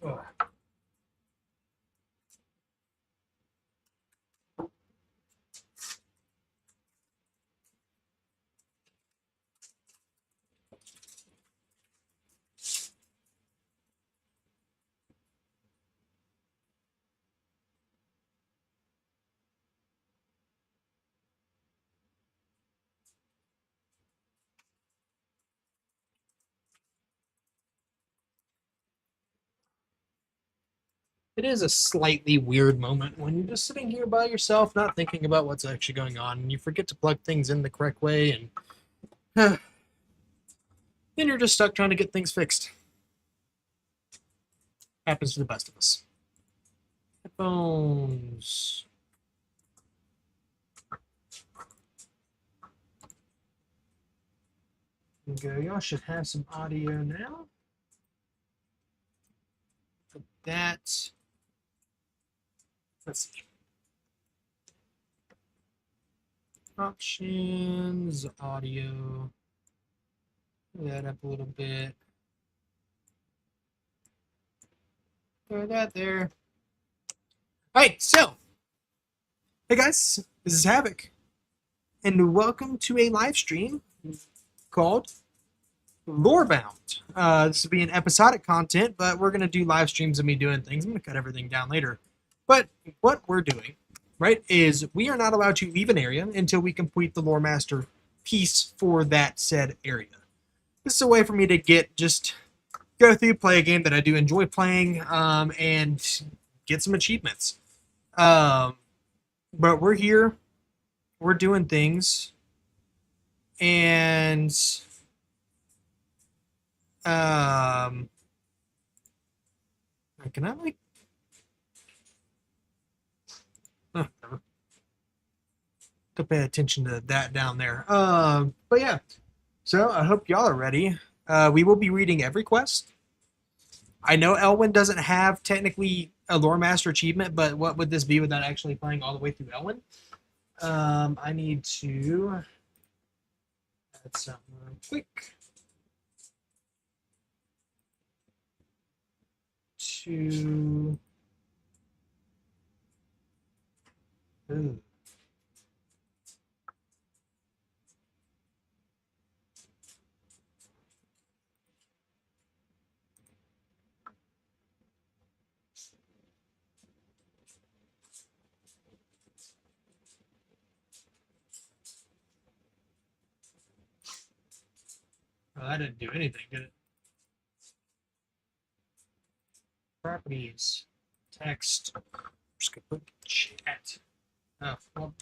Ugh. It is a slightly weird moment when you're just sitting here by yourself, not thinking about what's actually going on, and you forget to plug things in the correct way, and then you're just stuck trying to get things fixed. Happens to the best of us. Headphones. There we go. Y'all should have some audio now. Put that. Let's see. Options, audio. Move that up a little bit. Throw that there. Alright, so. Hey guys, this is Havoc. And welcome to a live stream called Lorebound. This will be an episodic content, but we're going to do live streams of me doing things. I'm going to cut everything down later. But what we're doing, right, is we are not allowed to leave an area until we complete the Loremaster piece for that said area. This is a way for me to go through, play a game that I do enjoy playing, and get some achievements. But we're here, we're doing things, and can I like? Oh, never. To pay attention to that down there. But yeah. So I hope y'all are ready. We will be reading every quest. I know Elwynn doesn't have technically a Lore Master achievement, but what would this be without actually playing all the way through Elwynn? I need to add something real quick. To ooh. Oh, that didn't do anything, did it? Properties, text. I'm just gonna put chat. Oh, well,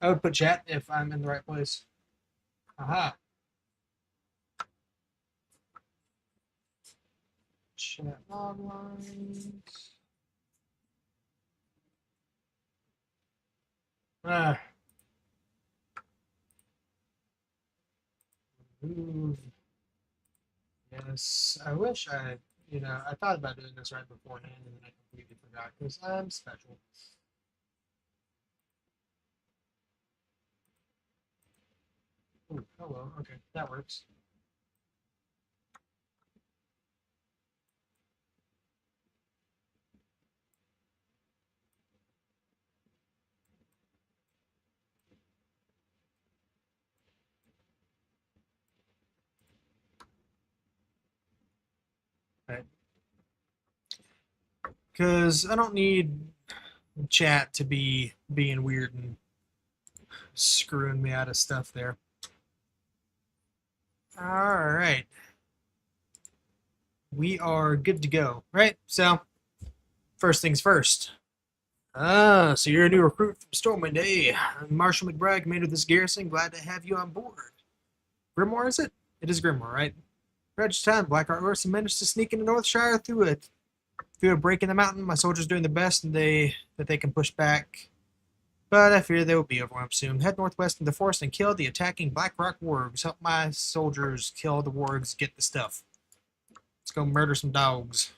I would put chat if I'm in the right place. Aha. Chat log lines. Ah. Move. Yes. I wish I thought about doing this right beforehand and then I completely forgot because I'm special. Ooh, hello. Okay, that works. Right. Because I don't need chat to be being weird and screwing me out of stuff there. All right. We are good to go, right? So, first things first. So you're a new recruit from Stormwind, eh? I'm Marshal McBride, commander of this garrison. Glad to have you on board. Grimoire, is it? It is Grimoire, right? Redridge time, Blackheart Horse managed to sneak into Northshire through a break in the mountain. My soldiers doing the best and they can push back, but I fear they will be overwhelmed soon. Head northwest in the forest and kill the attacking Blackrock wargs. Help my soldiers kill the wargs. Get the stuff. Let's go murder some dogs.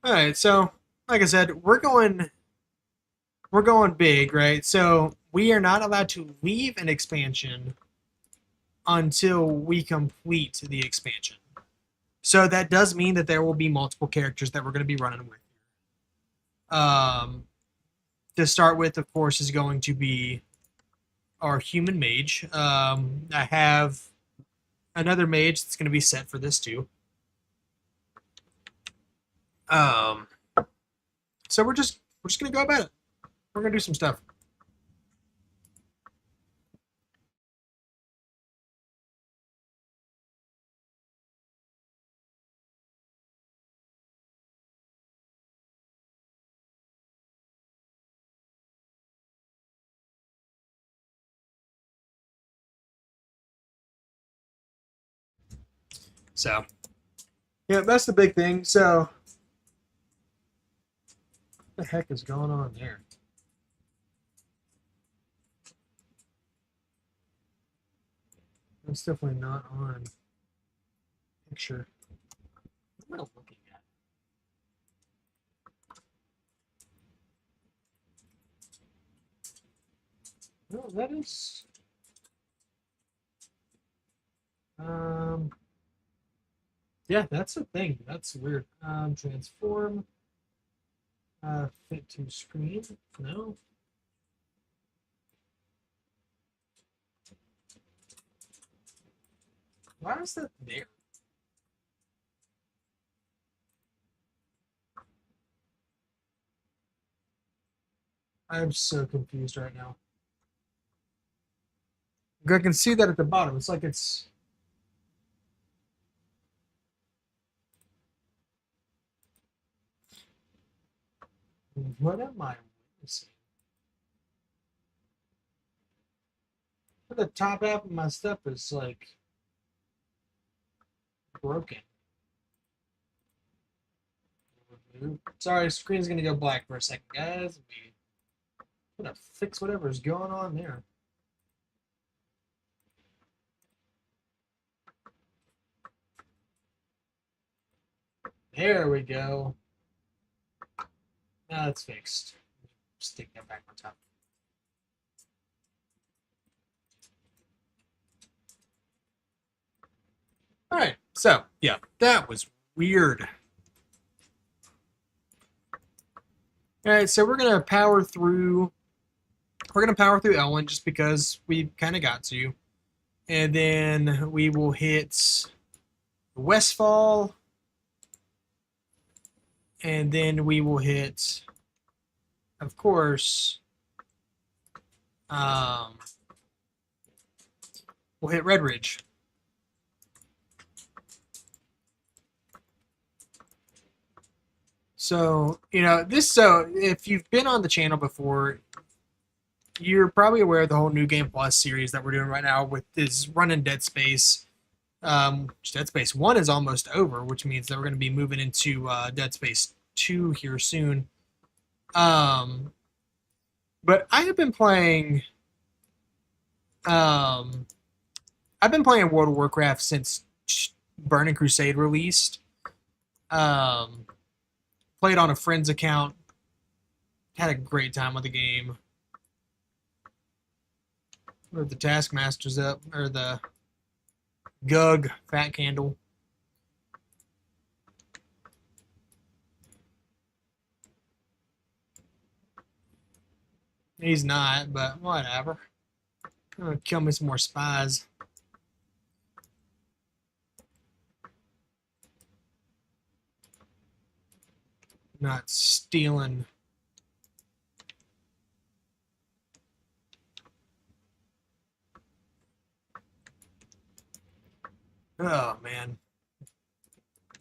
All right, so like I said, we're going we're going big, right? So we are not allowed to leave an expansion until we complete the expansion. So that does mean that there will be multiple characters that we're going to be running with. To start with, of course, is going to be our human mage. I have another mage that's going to be set for this too. So we're just gonna go about it. We're gonna do some stuff. So yeah, that's the big thing. So what the heck is going on there? That's definitely not on picture. What am I looking at? No, that is. Yeah, that's the thing. That's weird. Transform. Fit to screen. No. Why is that there? I'm so confused right now. I can see that at the bottom. It's like it's. What am I witnessing? The top half of my stuff is like broken. Sorry, screen's gonna go black for a second, guys. I'm gonna fix whatever's going on there. There we go. Now it's fixed. Stick that back on top. All right, so yeah, that was weird. All right, so we're gonna power through. We're gonna power through Elwynn just because we kind of got to, and then we will hit Westfall, and then we will hit, of course, we'll hit Redridge. So, so if you've been on the channel before, you're probably aware of the whole New Game Plus series that we're doing right now with this running Dead Space. Dead Space 1 is almost over, which means that we're going to be moving into Dead Space 2 here soon. But I have been playing I've been playing World of Warcraft since Burning Crusade released. Played on a friend's account. Had a great time with the game. Or the Taskmaster's up, or the Gug Fat Candle. He's not, but whatever. I'm gonna kill me some more spies. Not stealing. Oh man,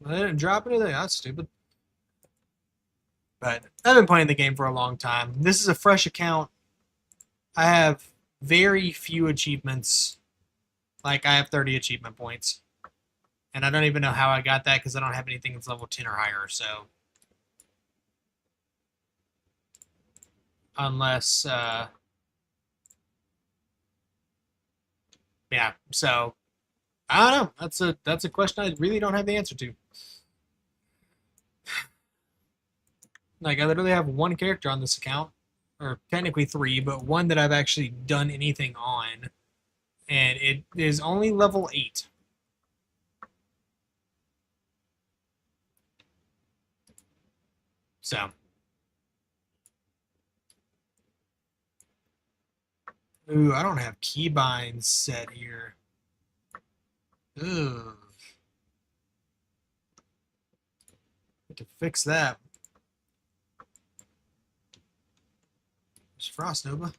I didn't drop anything. That's stupid. But I've been playing the game for a long time. This is a fresh account. I have very few achievements. Like I have 30 achievement points, and I don't even know how I got that because I don't have anything that's level 10 or higher. So unless yeah, so I don't know. That's a question I really don't have the answer to. Like I literally have one character on this account, or technically 3, but one that I've actually done anything on, and it is only level 8. So, ooh, I don't have keybinds set here. Ooh, need to fix that. There's Frost Nova.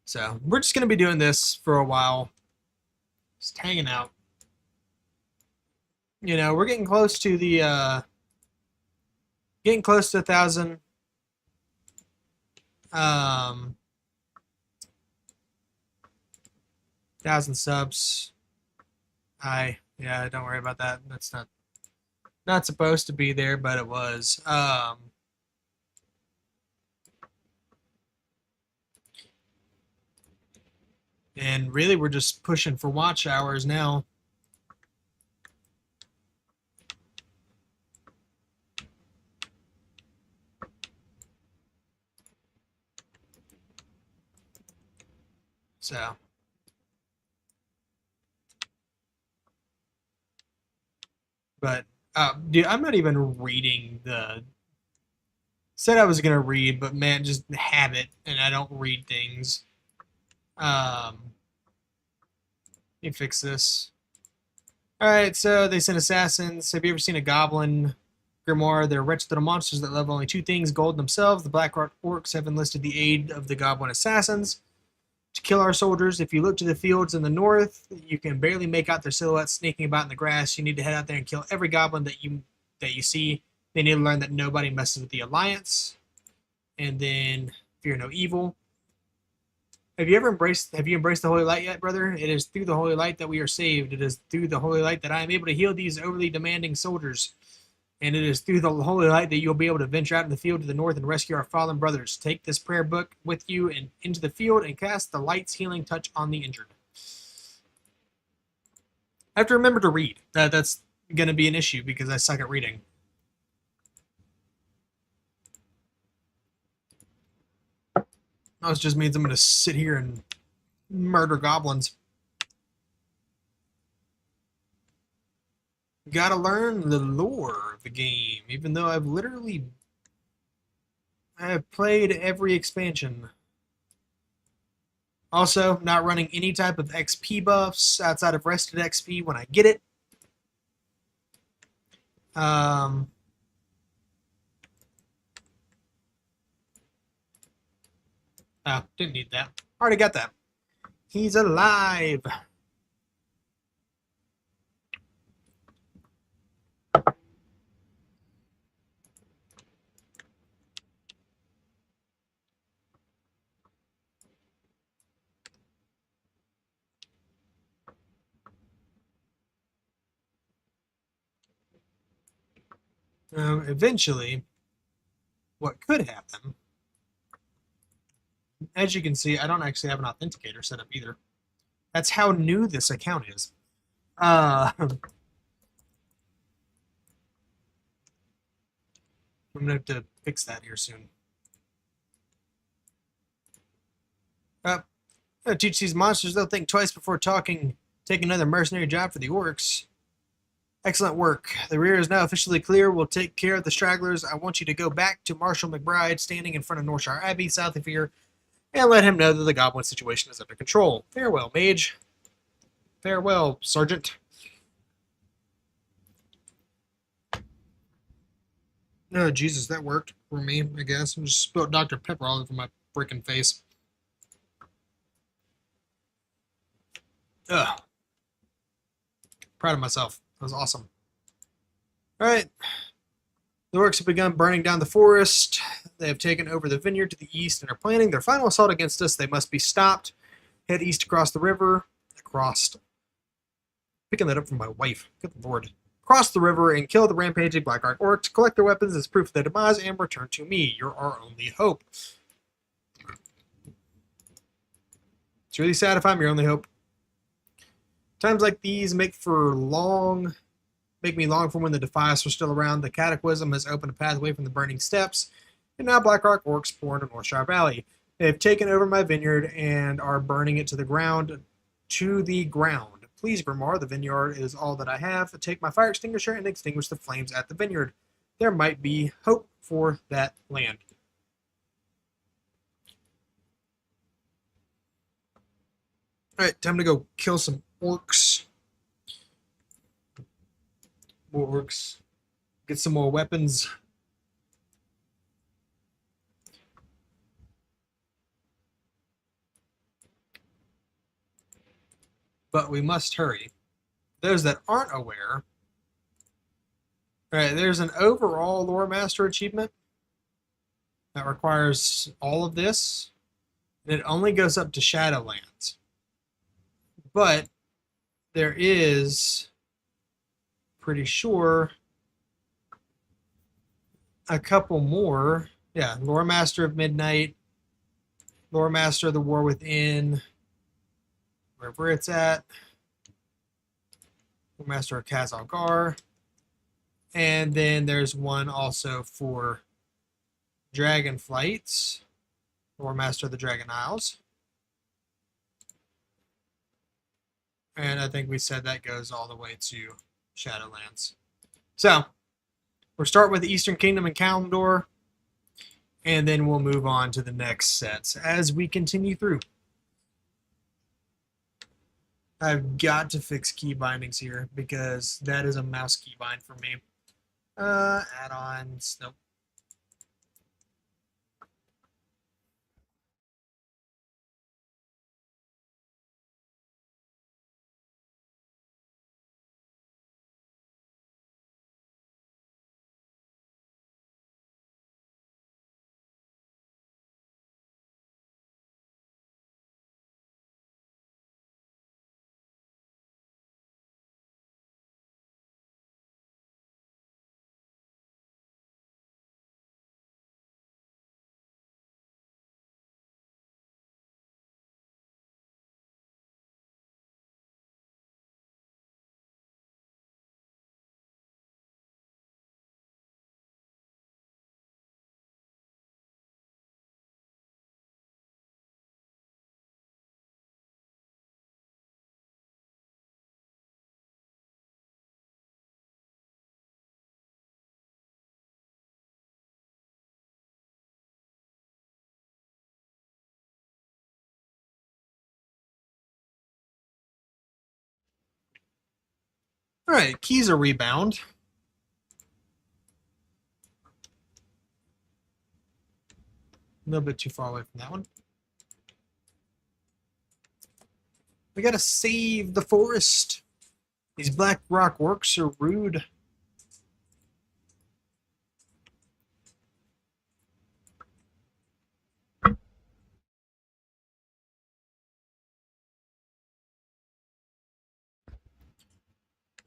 So we're just gonna be doing this for a while, just hanging out. You know, we're getting close to the getting close to 1,000. Um, 1,000 subs. Yeah, don't worry about that. That's not supposed to be there, but it was. And really, we're just pushing for watch hours now. So, but dude, I'm not even reading the. Said I was gonna read, but man, just habit, and I don't read things. Let me fix this. All right, so they sent assassins. Have you ever seen a goblin grimoire? They're wretched little monsters that love only 2 things: gold themselves. The black orcs have enlisted the aid of the goblin assassins to kill our soldiers. If you look to the fields in the north, you can barely make out their silhouettes sneaking about in the grass. You need to head out there and kill every goblin that you see. They need to learn that nobody messes with the alliance, and then fear no evil. Have you embraced the holy light yet, brother? It is through the holy light that we are saved. It is through the holy light that I am able to heal these overly demanding soldiers. And it is through the holy light that you'll be able to venture out in the field to the north and rescue our fallen brothers. Take this prayer book with you and into the field and cast the light's healing touch on the injured. I have to remember to read. That's going to be an issue because I suck at reading. That just means I'm going to sit here and murder goblins. Gotta learn the lore of the game, even though I have played every expansion. Also, not running any type of XP buffs outside of rested XP when I get it. Oh, didn't need that. Already got that. He's alive. Eventually, what could happen, as you can see, I don't actually have an authenticator set up either. That's how new this account is. I'm going to have to fix that here soon. Teach these monsters they'll think twice before taking another mercenary job for the orcs. Excellent work. The rear is now officially clear. We'll take care of the stragglers. I want you to go back to Marshal McBride standing in front of Northshire Abbey, south of here, and let him know that the goblin situation is under control. Farewell, mage. Farewell, sergeant. No, Jesus, that worked for me, I guess. I just spilled Dr. Pepper all over my freaking face. Ugh. Proud of myself. That was awesome. All right. The orcs have begun burning down the forest. They have taken over the vineyard to the east and are planning their final assault against us. They must be stopped. Head east across the river. Picking that up from my wife. Good lord. Cross the river and kill the rampaging Blackguard orcs. Collect their weapons as proof of their demise and return to me. You're our only hope. It's really sad if I'm your only hope. Times like these make for long make me long for when the Defias were still around. The Cataclysm has opened a pathway from the burning steppes, and now Blackrock orcs pour into Northshire Valley. They've taken over my vineyard and are burning it to the ground. To the ground. Please, Grimar, the vineyard is all that I have. Take my fire extinguisher and extinguish the flames at the vineyard. There might be hope for that land. Alright, time to go kill some orcs. More orcs. Get some more weapons. But we must hurry. Those that aren't aware, alright, there's an overall Loremaster achievement that requires all of this, and it only goes up to Shadowlands. But there is, pretty sure, a couple more. Yeah, Loremaster of Midnight, Loremaster of the War Within, wherever it's at, Loremaster of Khazalgar, and then there's one also for Dragonflights, Loremaster of the Dragon Isles. And I think we said that goes all the way to Shadowlands. So, we'll start with the Eastern Kingdom and Kalimdor, and then we'll move on to the next sets as we continue through. I've got to fix key bindings here because that is a mouse key bind for me. Add-ons, nope. All right, keys are rebound. A little bit too far away from that one. We gotta save the forest. These black rock orcs are rude.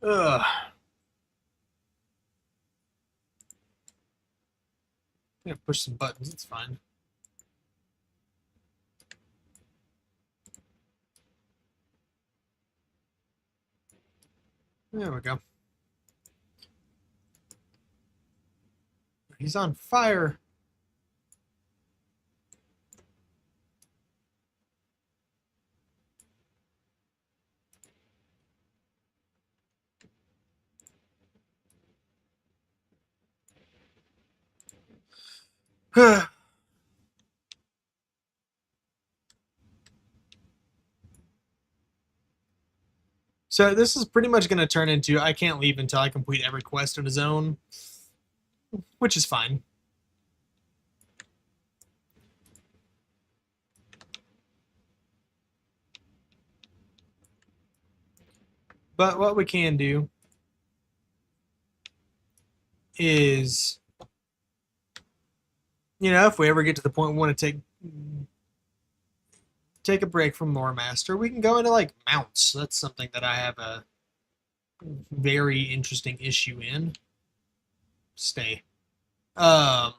Ugh. I'm gonna push some buttons, it's fine. There we go. He's on fire. So this is pretty much going to turn into I can't leave until I complete every quest in a zone, which is fine. But what we can do is, you know, if we ever get to the point we want to take a break from Loremaster, we can go into like mounts. That's something that I have a very interesting issue in. Stay. On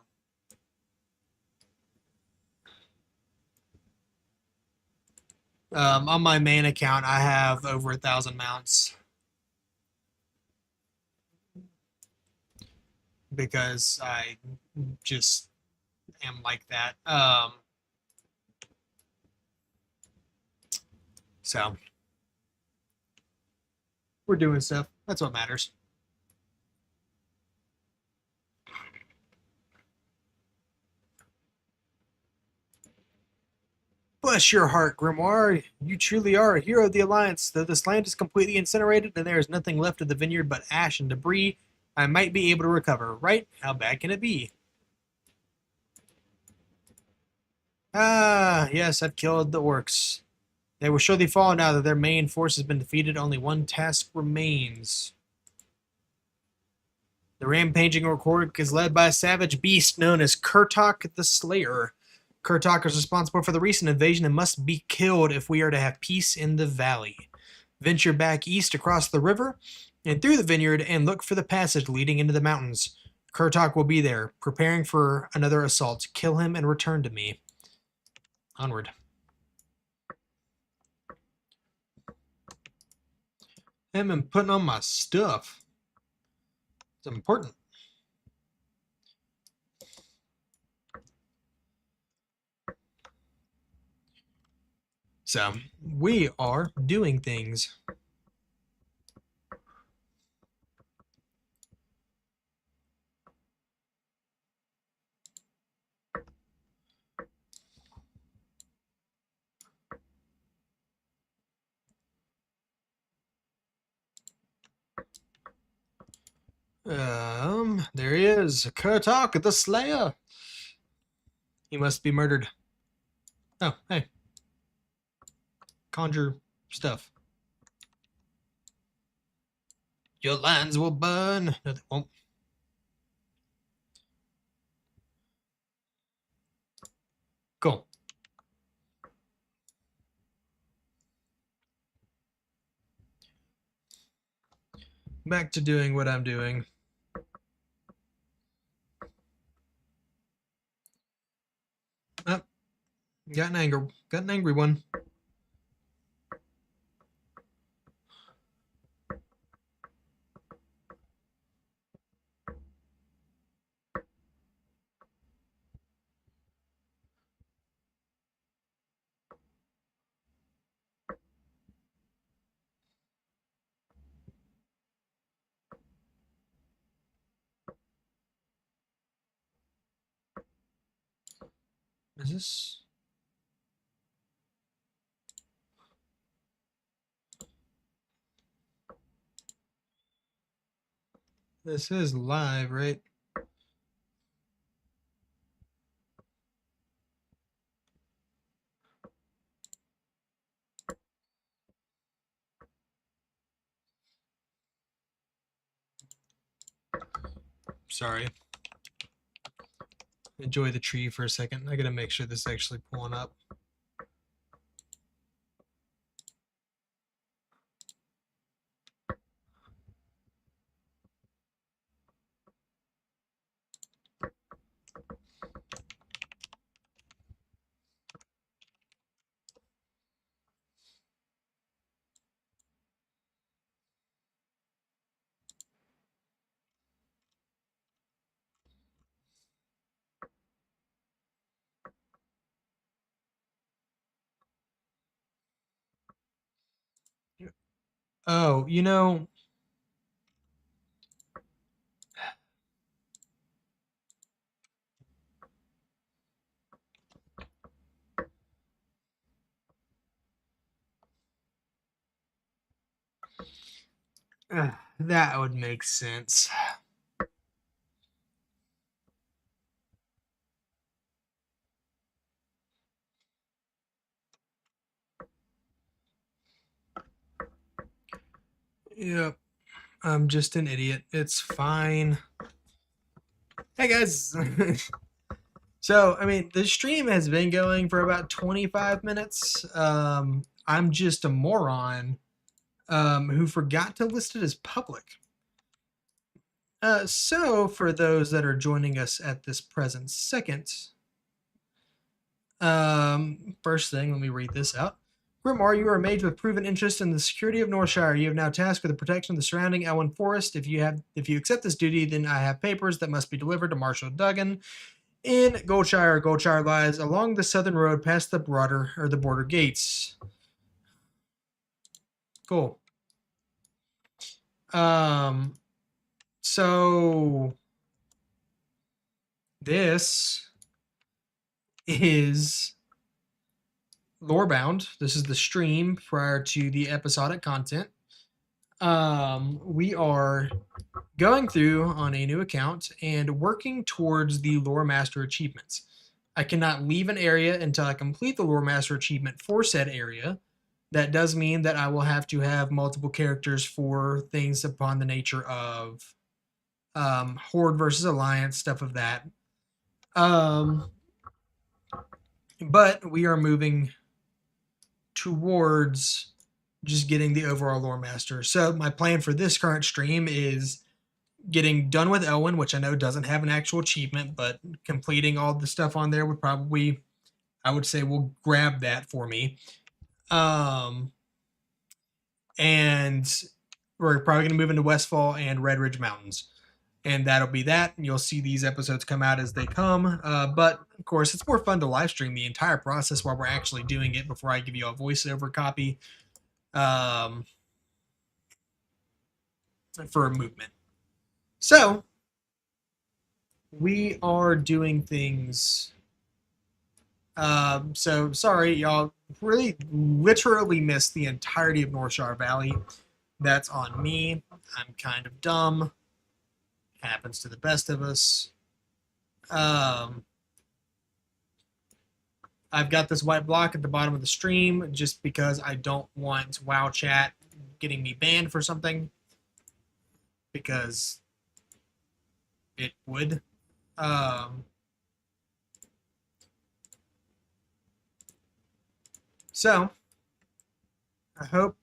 my main account, I have over 1,000 mounts. because I just am like that. So we're doing stuff. That's what matters. Bless your heart, Grimoire. You truly are a hero of the Alliance. Though this land is completely incinerated and there is nothing left of the vineyard but ash and debris, I might be able to recover, right? How bad can it be? Ah, yes, I've killed the orcs. They will surely fall now that their main force has been defeated. Only one task remains. The rampaging orc is led by a savage beast known as Kurtok the Slayer. Kurtok is responsible for the recent invasion and must be killed if we are to have peace in the valley. Venture back east across the river and through the vineyard and look for the passage leading into the mountains. Kurtok will be there, preparing for another assault. Kill him and return to me. Onward. I'm putting on my stuff. It's important. So, we are doing things. There he is, Kurtok the Slayer. He must be murdered. Oh, hey. Conjure stuff. Your lands will burn. No, they won't. Cool. Back to doing what I'm doing. Oh, got an angry one. Is this? This is live, right? Sorry. Enjoy the tree for a second. I gotta make sure this is actually pulling up. Oh, you know, that would make sense. Yep. I'm just an idiot. It's fine. Hey guys. So, I mean, the stream has been going for about 25 minutes. I'm just a moron who forgot to list it as public. So, for those that are joining us at this present second, first thing, let me read this out. Grimoire, you are a mage with proven interest in the security of Northshire. You have now tasked with the protection of the surrounding Elwynn Forest. If you accept this duty, then I have papers that must be delivered to Marshal Duggan in Goldshire. Goldshire lies along the southern road past the border gates. Cool. So this is Lorebound. This is the stream prior to the episodic content. We are going through on a new account and working towards the Loremaster achievements. I cannot leave an area until I complete the Loremaster achievement for said area. That does mean that I will have to have multiple characters for things upon the nature of Horde versus Alliance, stuff of that. But we are moving towards just getting the overall Loremaster. So my plan for this current stream is getting done with Elwynn, which I know doesn't have an actual achievement, but completing all the stuff on there would probably, I would say, will grab that for me. And we're probably going to move into Westfall and Redridge Mountains. And that'll be that. You'll see these episodes come out as they come. But, of course, it's more fun to live stream the entire process while we're actually doing it before I give you a voiceover copy for a movement. So, we are doing things. So, sorry, y'all really literally missed the entirety of Northshire Valley. That's on me. I'm kind of dumb. Happens to the best of us. I've got this white block at the bottom of the stream just because I don't want WoW chat getting me banned for something, because it would. So I hope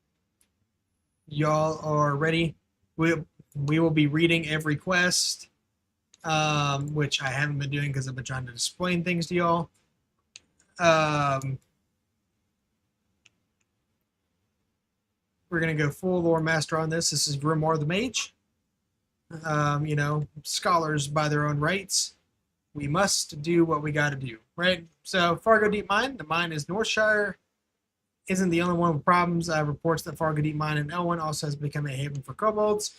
y'all are ready. We will be reading every quest, which I haven't been doing because I've been trying to explain things to y'all. We're going to go full Loremaster on this. This is Grimoire the Mage. You know, scholars by their own rights. We must do what we got to do, right? So, Fargo Deep Mine. The mine is Northshire. Isn't the only one with problems. Reports that Fargo Deep Mine in Elwynn also has become a haven for kobolds.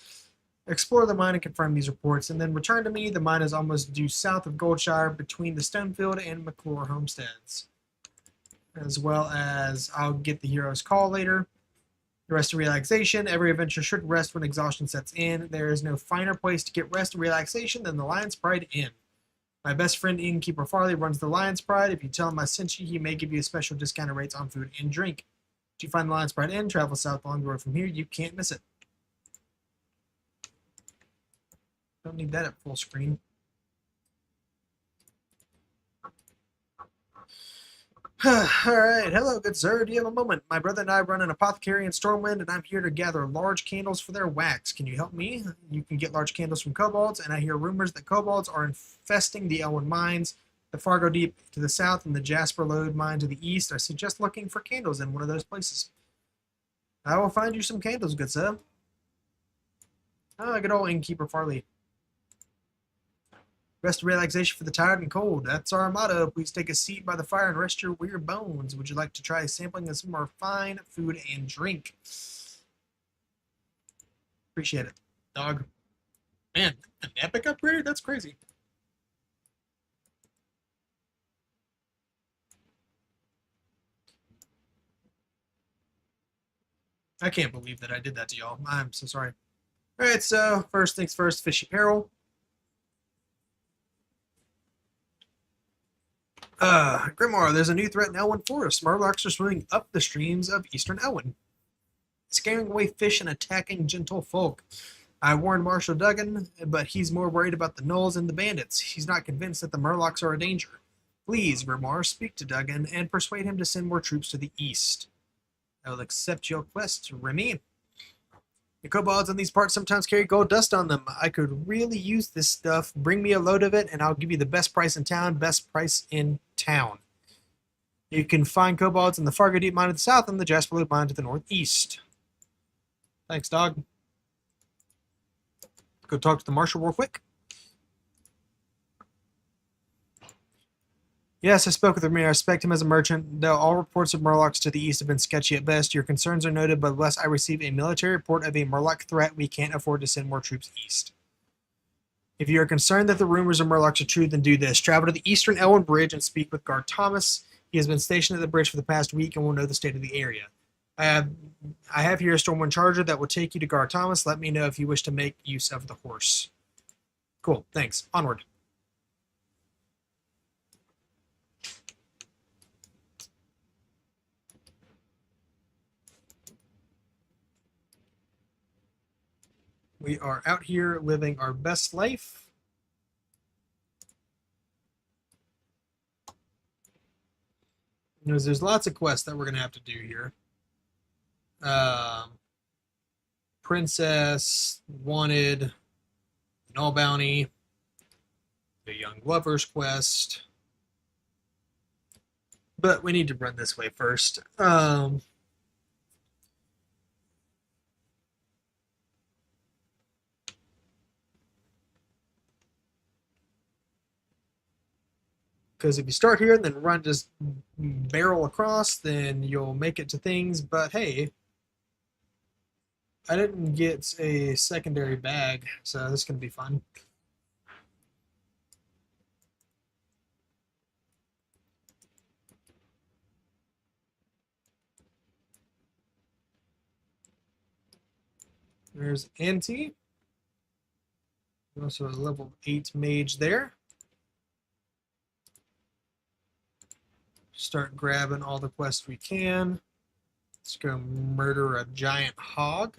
Explore the mine and confirm these reports, and then return to me. The mine is almost due south of Goldshire between the Stonefield and McClure homesteads. As well as I'll get the hero's call later. The rest and relaxation. Every adventure should rest when exhaustion sets in. There is no finer place to get rest and relaxation than the Lion's Pride Inn. My best friend Innkeeper Farley runs the Lion's Pride. If you tell him I sent you, he may give you a special discounted rates on food and drink. If you find the Lion's Pride Inn, travel south along the road from here. You can't miss it. Don't need that at full screen. Alright, hello good sir, do you have a moment? My brother and I run an apothecary in Stormwind, and I'm here to gather large candles for their wax. Can you help me? You can get large candles from kobolds, and I hear rumors that kobolds are infesting the Elwynn mines, the Fargo Deep to the south, and the Jasper Lode mine to the east. I suggest looking for candles in one of those places. I will find you some candles, good sir. Ah, good old Innkeeper Farley. Rest and relaxation for the tired and cold. That's our motto. Please take a seat by the fire and rest your weird bones. Would you like to try sampling of some more fine food and drink? Appreciate it, dog. Man, an epic upgrade? That's crazy. I can't believe that I did that to y'all. I'm so sorry. Alright, so first things first, fishy peril. Grimoire, there's a new threat in Elwynn Forest. Murlocs are swimming up the streams of eastern Elwynn, scaring away fish and attacking gentle folk. I warned Marshal Duggan, but he's more worried about the gnolls and the bandits. He's not convinced that the Murlocs are a danger. Please, Grimoire, speak to Duggan and persuade him to send more troops to the east. I will accept your quest, Remy. The kobolds in these parts sometimes carry gold dust on them. I could really use this stuff. Bring me a load of it, and I'll give you the best price in town. Best price in town. You can find kobolds in the Fargo Deep Mine to the south and the Jasper Loop Mine to the northeast. Thanks, dog. Go talk to the marshal real quick. Yes, I spoke with him. I respect him as a merchant, though all reports of Murlocs to the east have been sketchy at best. Your concerns are noted, but unless I receive a military report of a Murloc threat, we can't afford to send more troops east. If you are concerned that the rumors of Murlocs are true, then do this. Travel to the eastern Elwynn Bridge and speak with Guard Thomas. He has been stationed at the bridge for the past week and will know the state of the area. I have here a Stormwind Charger that will take you to Guard Thomas. Let me know if you wish to make use of the horse. Cool, thanks. Onward. We are out here living our best life. There's lots of quests that we're going to have to do here. Princess, Wanted, an All Bounty, the Young Lovers quest. But we need to run this way first. Because if you start here and then run, just barrel across, then you'll make it to things. But hey, I didn't get a secondary bag, so this is going to be fun. There's Auntie. Also a level 8 mage there. Start grabbing all the quests we can. Let's go murder a giant hog.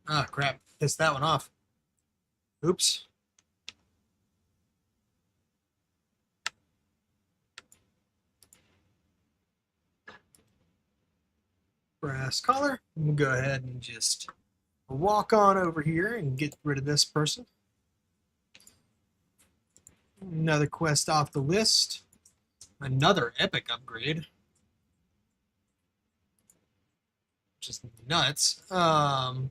Ah, crap. Pissed that one off. Oops. Brass collar. We'll go ahead and just walk on over here and get rid of this person. Another quest off the list. Another epic upgrade. Just nuts. And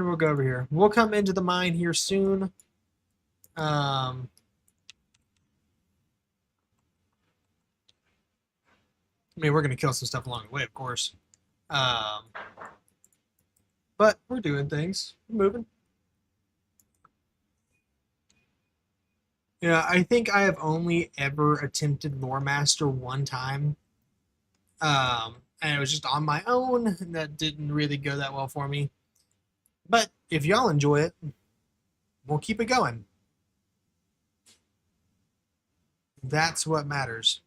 we'll go over here. We'll come into the mine here soon. I mean, we're going to kill some stuff along the way, of course. But we're doing things. We're moving. Yeah, I think I have only ever attempted Loremaster one time. And it was just on my own, and that didn't really go that well for me. But if y'all enjoy it, we'll keep it going. That's what matters.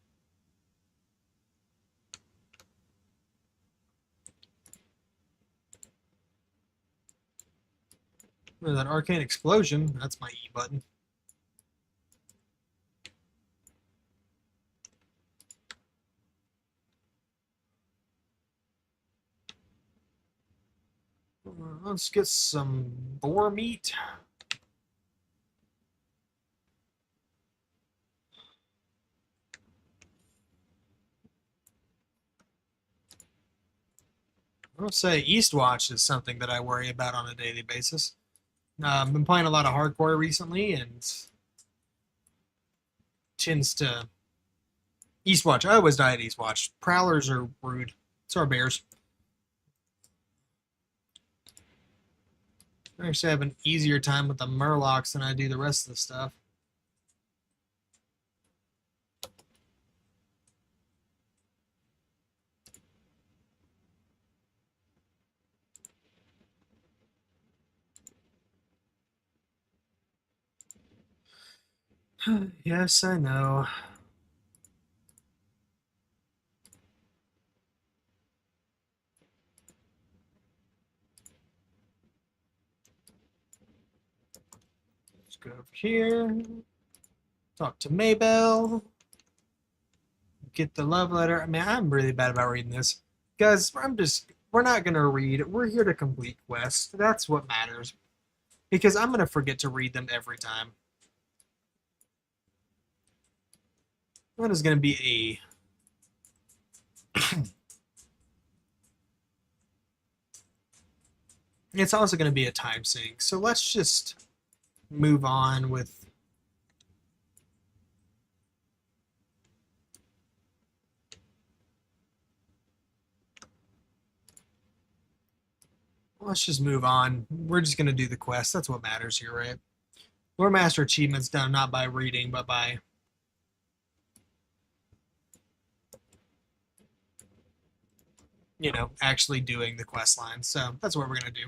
That arcane explosion, that's my E button. Let's get some boar meat. I'll say Eastwatch is something that I worry about on a daily basis. I've been playing a lot of hardcore recently, and tends to Eastwatch. I always die at Eastwatch. Prowlers are rude. So are bears. I actually have an easier time with the Murlocs than I do the rest of the stuff. Yes, I know. Let's go over here. Talk to Maybell. get the love letter. I mean, I'm really bad about reading this. Guys, we're not going to read. We're here to complete quests. That's what matters. Because I'm going to forget to read them every time. That is going to be a... It's also going to be a time sink. So let's just move on with... Let's just move on. We're just going to do the quest. That's what matters here, right? Loremaster achievements done not by reading, but by... you know, actually doing the quest line. So that's what we're going to do.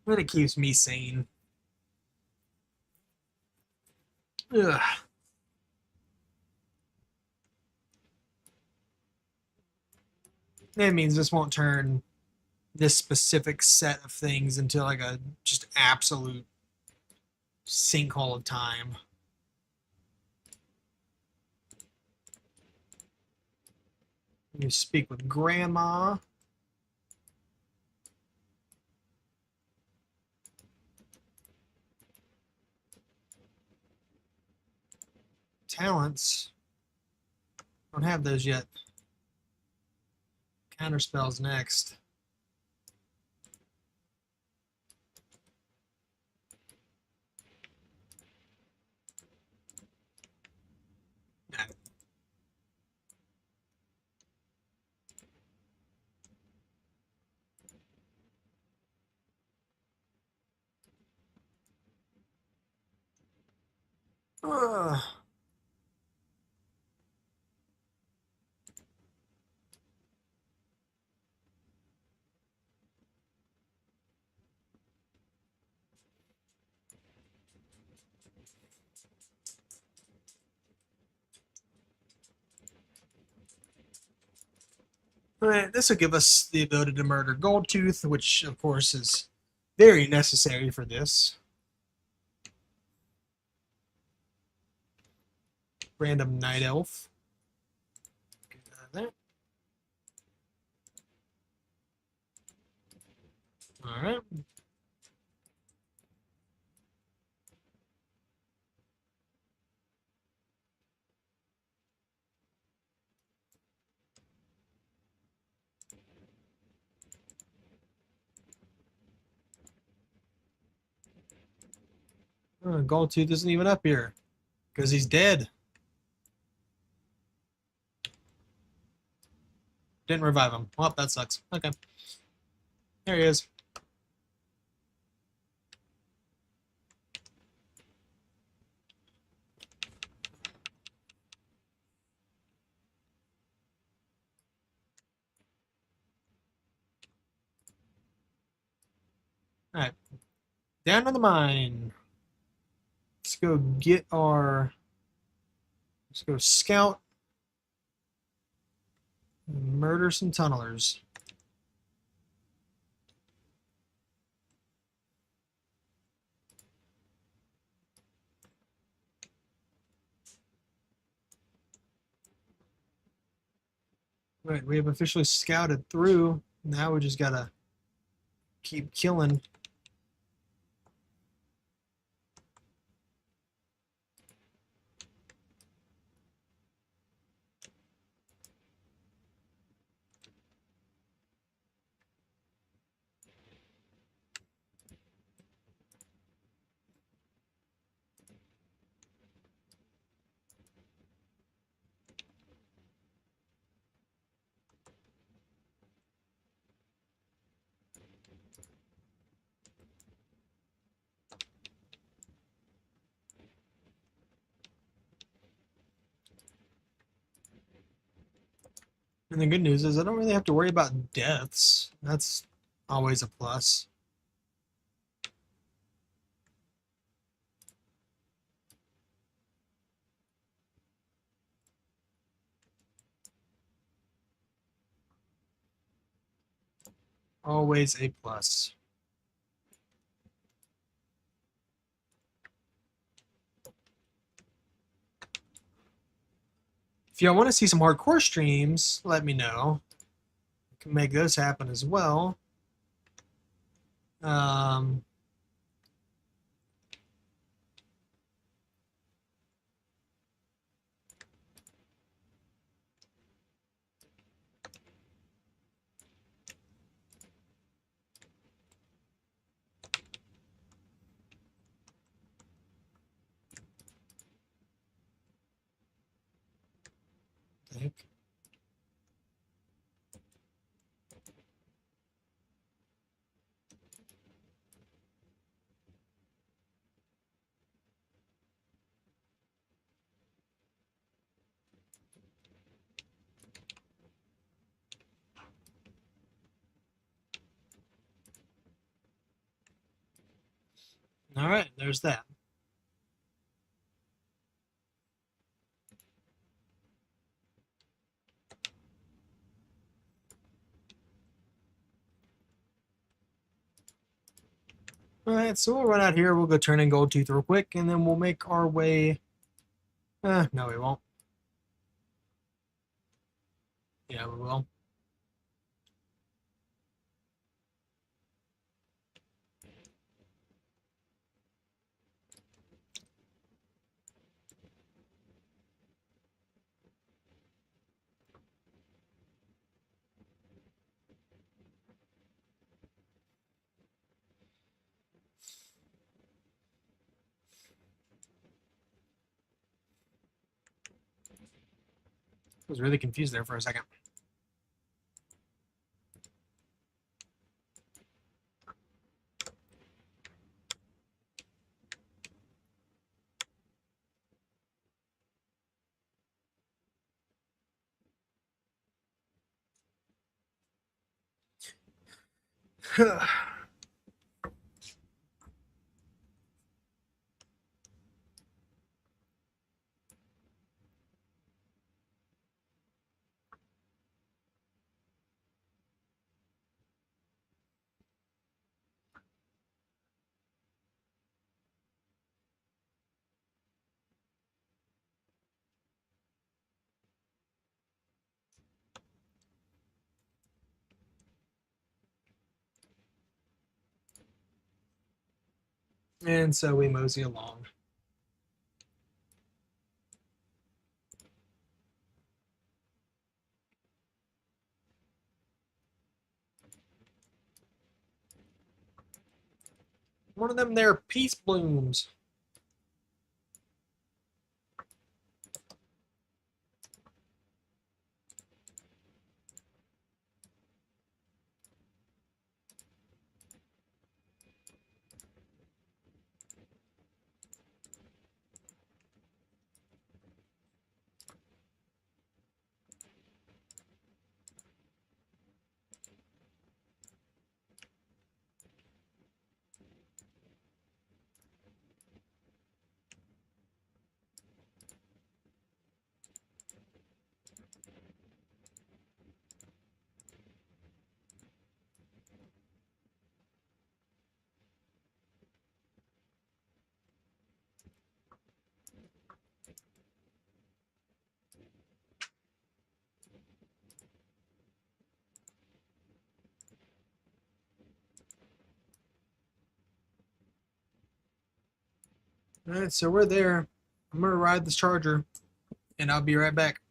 But it keeps me sane. Ugh. That means this won't turn this specific set of things into like a just absolute sinkhole of time. You speak with Grandma. Talents. Don't have those yet. Counterspells next. Ugh. Alright, this will give us the ability to murder Goldtooth, which of course is very necessary for this. Random Night Elf. Alright. Goldtooth isn't even up here because he's dead. Didn't revive him. Well, that sucks. Okay. There he is. Alright. Down to the mine. Let's go get our... Let's go scout. And murder some tunnelers. Right, we have officially scouted through. Now we just gotta keep killing. And the good news is I don't really have to worry about deaths. That's always a plus. Always a plus. If y'all want to see some hardcore streams, let me know. I can make those happen as well. I think. All right, there's that. All right, so we'll run out here. We'll go turn in Gold Tooth real quick, and then we'll make our way. No, we won't. Yeah, we will. I was really confused there for a second. And so we mosey along. One of them there peace blooms. All right, so we're there. I'm gonna ride this charger, and I'll be right back.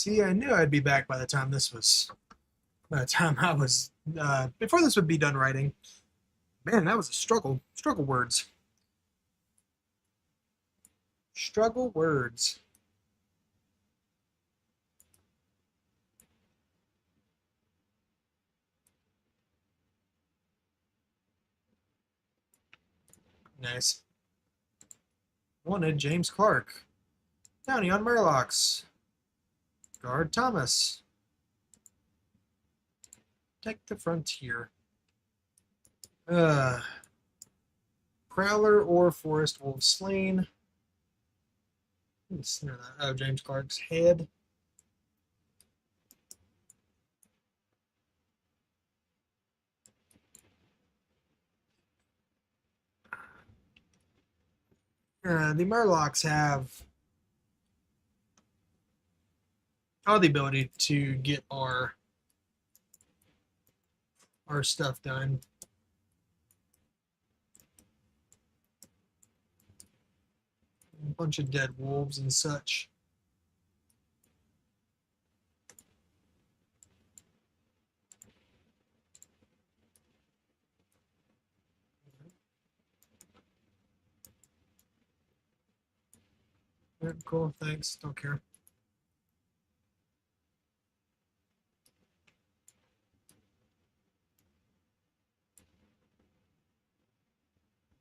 See, I knew I'd be back by the time I was, before this would be done writing. Man, that was a struggle. Struggle words. Struggle words. Nice. Wanted James Clark. Bounty on Murlocs. Guard Thomas. Protect the frontier. Prowler or Forest Wolf slain. Center that. Oh, James Clark's head. The Murlocs have all the ability to get our stuff done. A bunch of dead wolves and such. Yeah, cool, thanks. Don't care.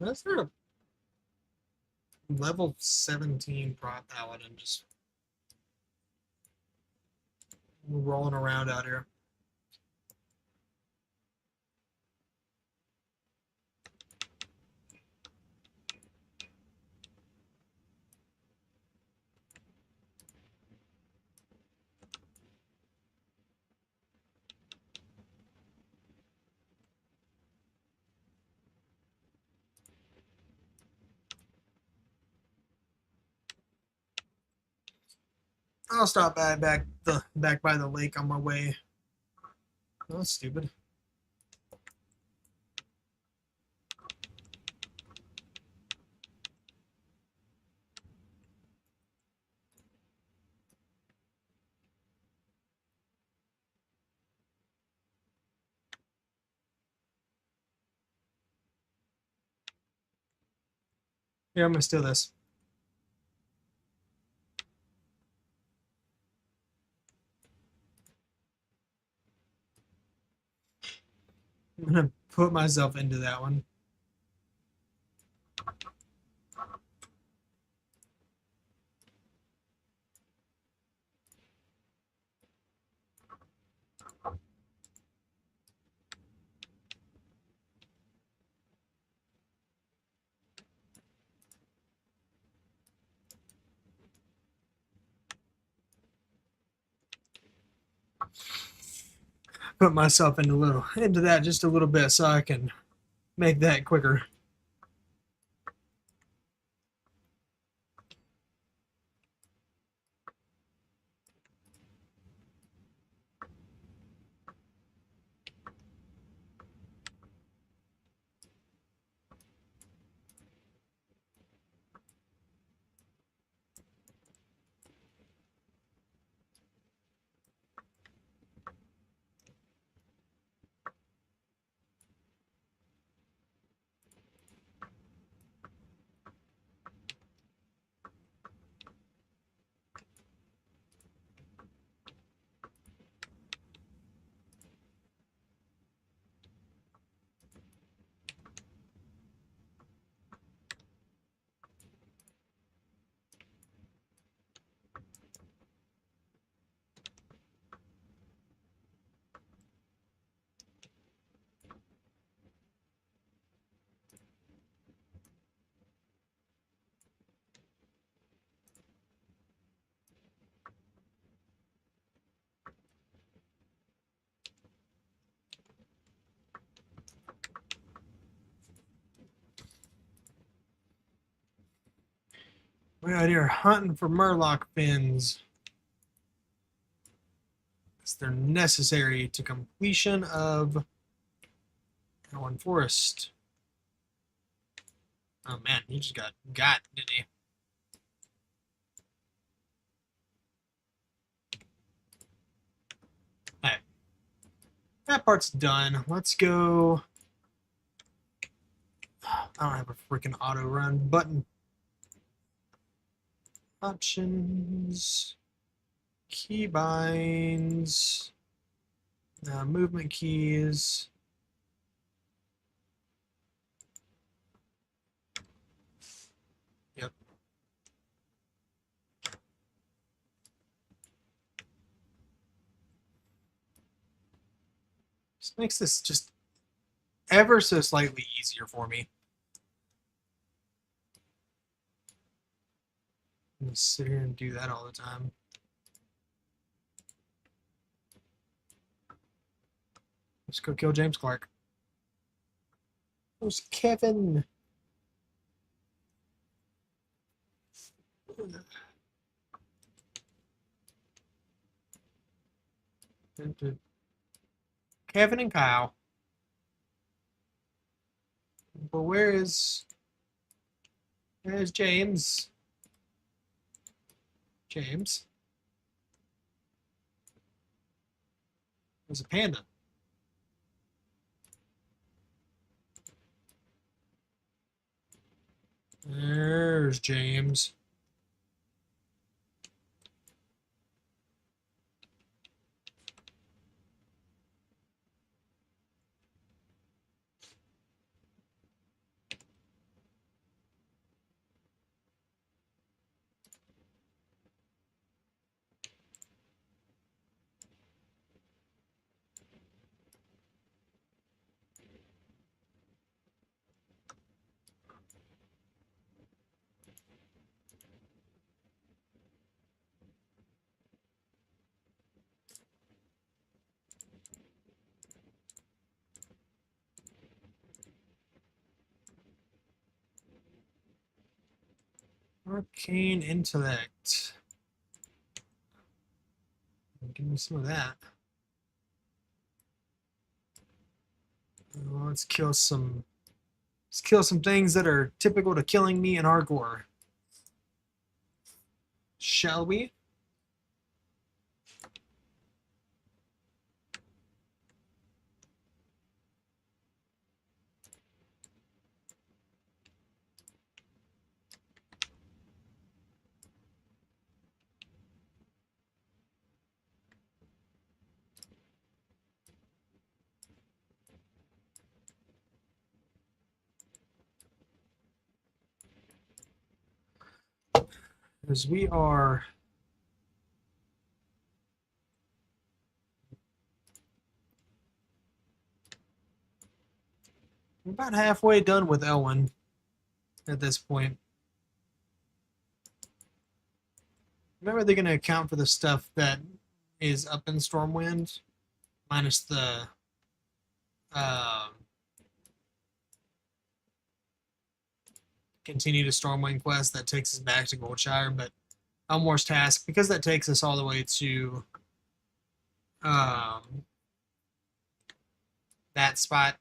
That's not a level 17 prop paladin just rolling around out here. I'll stop by back by the lake on my way. Oh, that's stupid. Yeah, I'm gonna steal this. I'm gonna put myself into that one. Put myself into that just a little bit so I can make that quicker. We're out here hunting for Murloc fins. They're necessary to completion of Elwynn Forest. Oh man, he just got, didn't he? that part's done. Let's go. I don't have a freaking auto run button. Options, keybinds, movement keys. Yep. This makes this just ever so slightly easier for me. I'm gonna sit here and do that all the time. Let's go kill James Clark. Where's Kevin? Kevin and Kyle. But where's James? James? There's a panda. There's James. Arcane intellect. Give me some of that. Let's kill some things that are typical to killing me in hardcore. Shall we? Because we are about halfway done with Elwynn at this point. Remember, they're going to account for the stuff that is up in Stormwind, minus the continue to Stormwind quest that takes us back to Goldshire, but Elmore's Task, because that takes us all the way to that spot.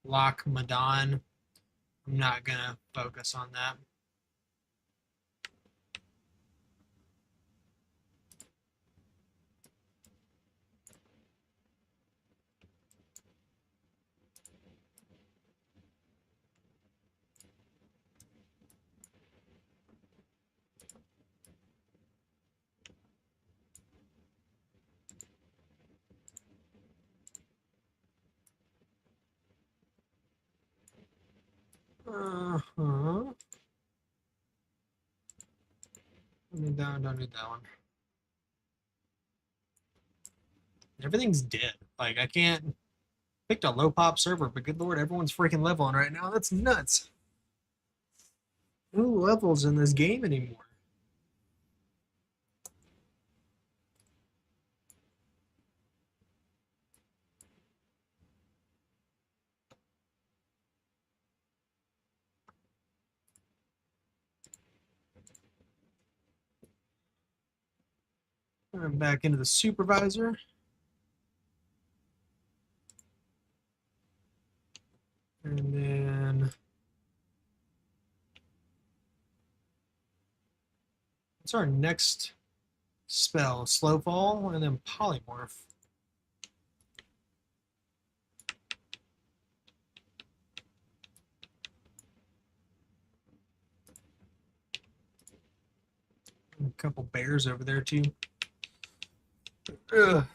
Loch Madon. I'm not going to focus on that. Don't need that one, don't need that one. Everything's dead. Like, I can't... Picked a low pop server, but good lord, everyone's freaking leveling right now. That's nuts. No levels in this game anymore. I'm back into the supervisor. And then What's our next spell? Slow Fall and then Polymorph. A couple bears over there too. Ugh.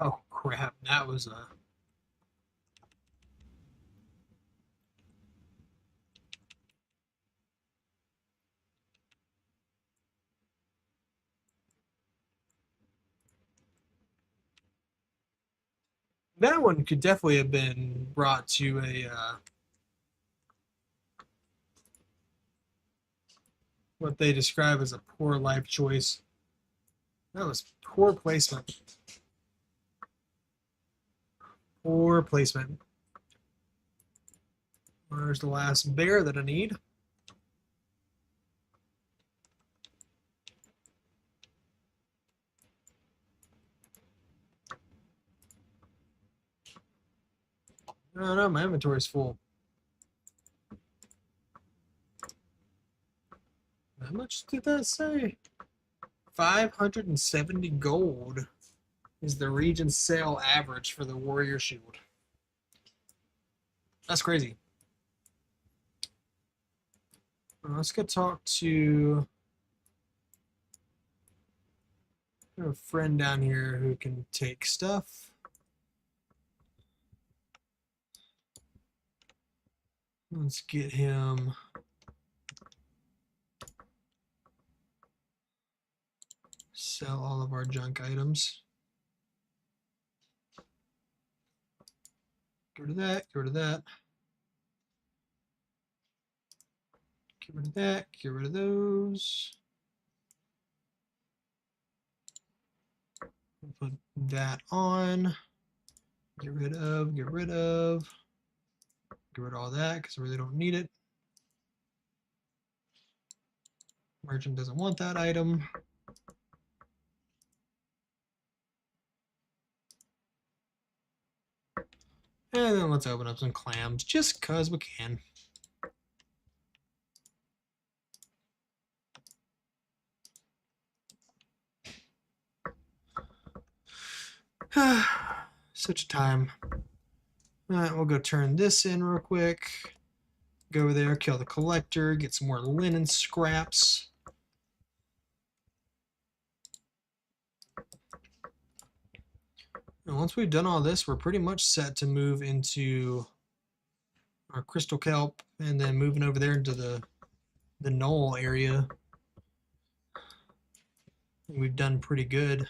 Oh crap, that was a that one could definitely have been brought to a what they describe as a poor life choice. That was poor placement. Poor placement. Where's the last bear that I need? Oh no, my inventory's full. How much did that say? 570 gold is the region sale average for the warrior shield. That's crazy. Let's go talk to a friend down here who can take stuff. Let's get him. Sell all of our junk items. Get rid of that, get rid of that. Get rid of that, get rid of those. Put that on. Get rid of, get rid of. Get rid of all that because I really don't need it. Merchant doesn't want that item. And then let's open up some clams just because we can. Such a time. All right, we'll go turn this in real quick. Go over there, kill the collector, get some more linen scraps. And once we've done all this, we're pretty much set to move into our crystal kelp and then moving over there into the knoll area. We've done pretty good.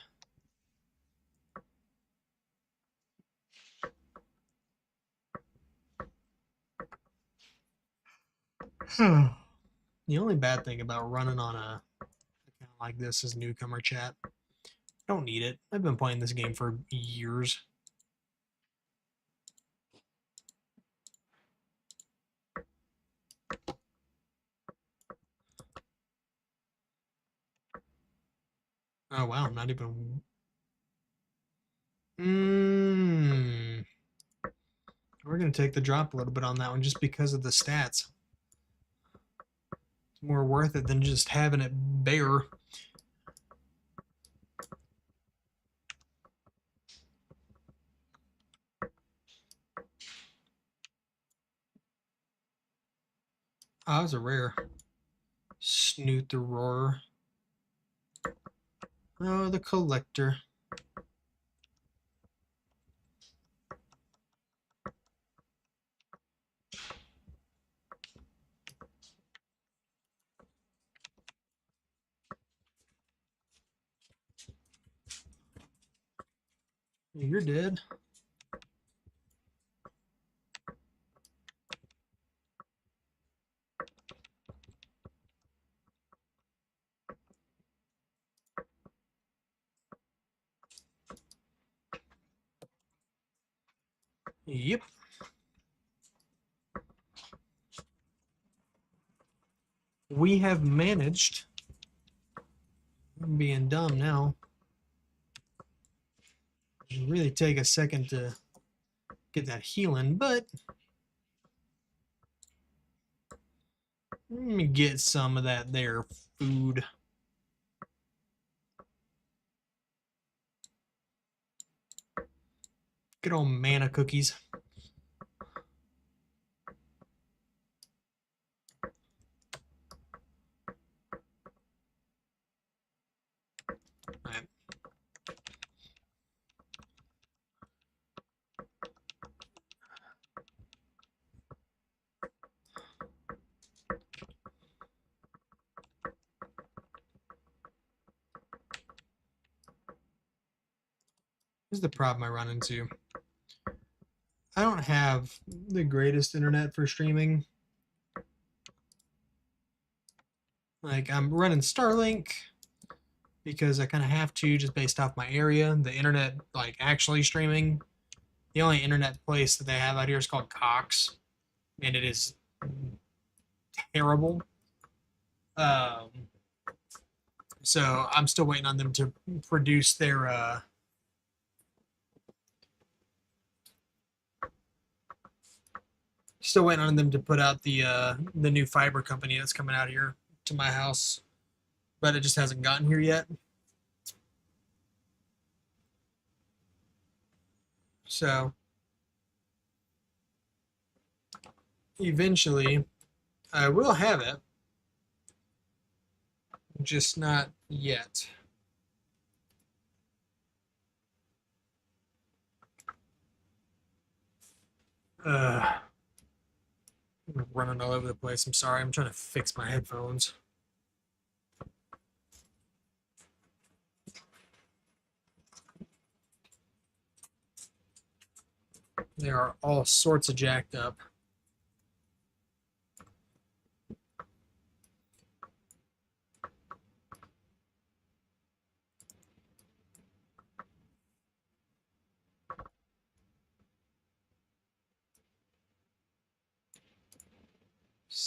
The only bad thing about running on a account like this is newcomer chat. Don't need it. I've been playing this game for years. Oh wow, not even. We're gonna take the drop a little bit on that one just because of the stats. It's more worth it than just having it bare. Oh, that was a rare. Snoot the Roarer. Oh, the Collector. You're dead. Yep. We have managed. I'm being dumb now. It'll really take a second to get that healing, but let me get some of that there food. Good old mana cookies. All right. Here's the problem I run into. I don't have the greatest internet for streaming. Like, I'm running Starlink because I kind of have to just based off my area. The internet, like, actually streaming, the only internet place that they have out here is called Cox, and it is terrible. Um, so I'm still waiting on them to produce their still waiting on them to put out the new fiber company that's coming out here to my house, but it just hasn't gotten here yet. So eventually I will have it, just not yet. I'm running all over the place. I'm sorry. I'm trying to fix my headphones. They are all sorts of jacked up.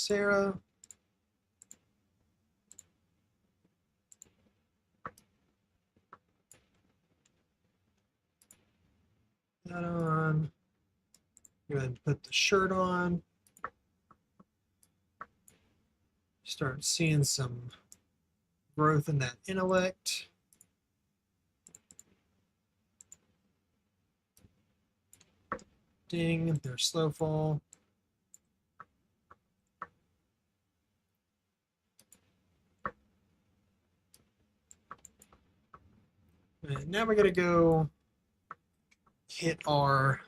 Sarah. That on. Go ahead and put the shirt on. Start seeing some growth in that intellect. Ding, there's slow fall. And now we gotta go hit our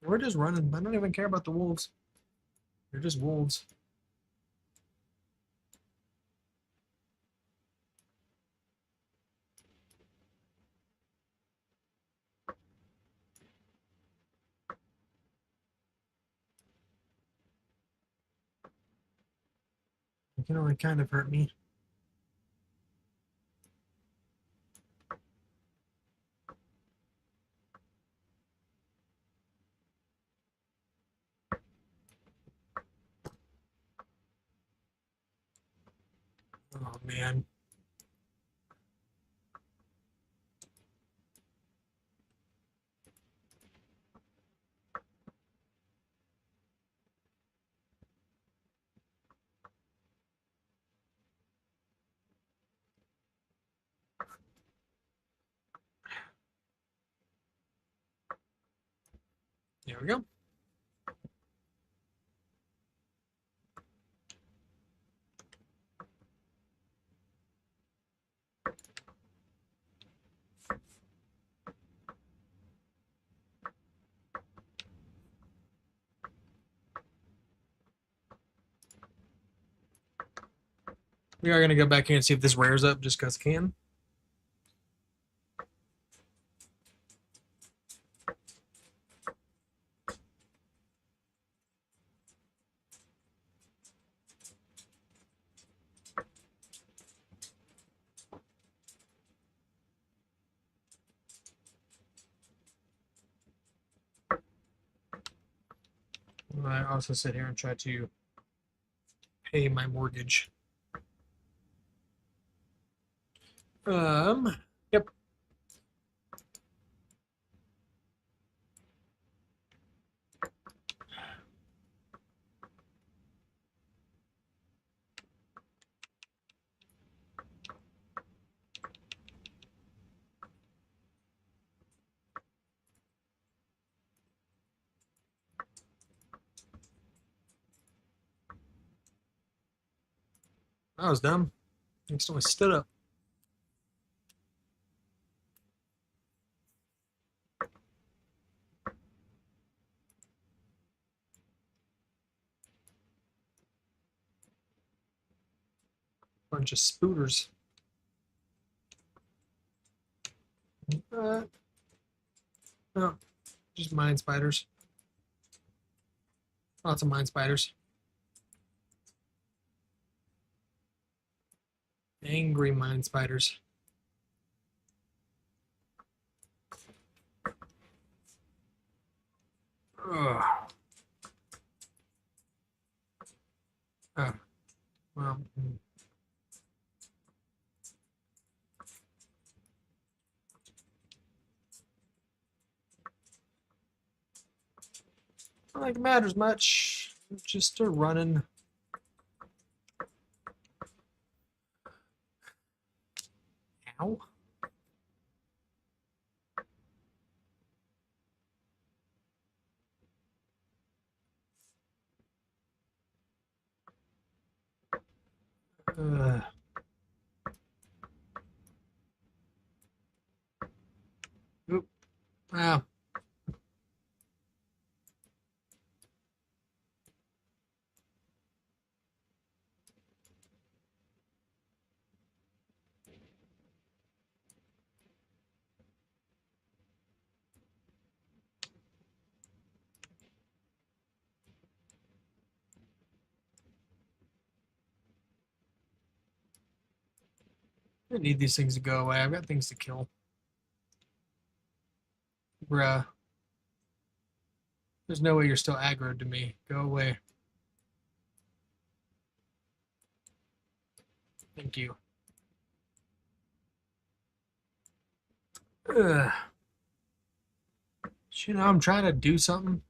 we're just running. I don't even care about the wolves. They're just wolves. It can only kind of hurt me. Oh, man. There we go. We are going to go back here and see if this wears up just because I can. I also sit here and try to pay my mortgage. Yep. That was dumb. I just only stood up. Bunch of spooters. No, just mine spiders. Lots of mine spiders. Angry mine spiders. Ugh. Oh, well. Not like it matters much. Just a running. Ow. Oop. Wow. I need these things to go away. I've got things to kill. Bruh. There's no way you're still aggroed to me. Go away. Thank you. Ugh. You know, I'm trying to do something.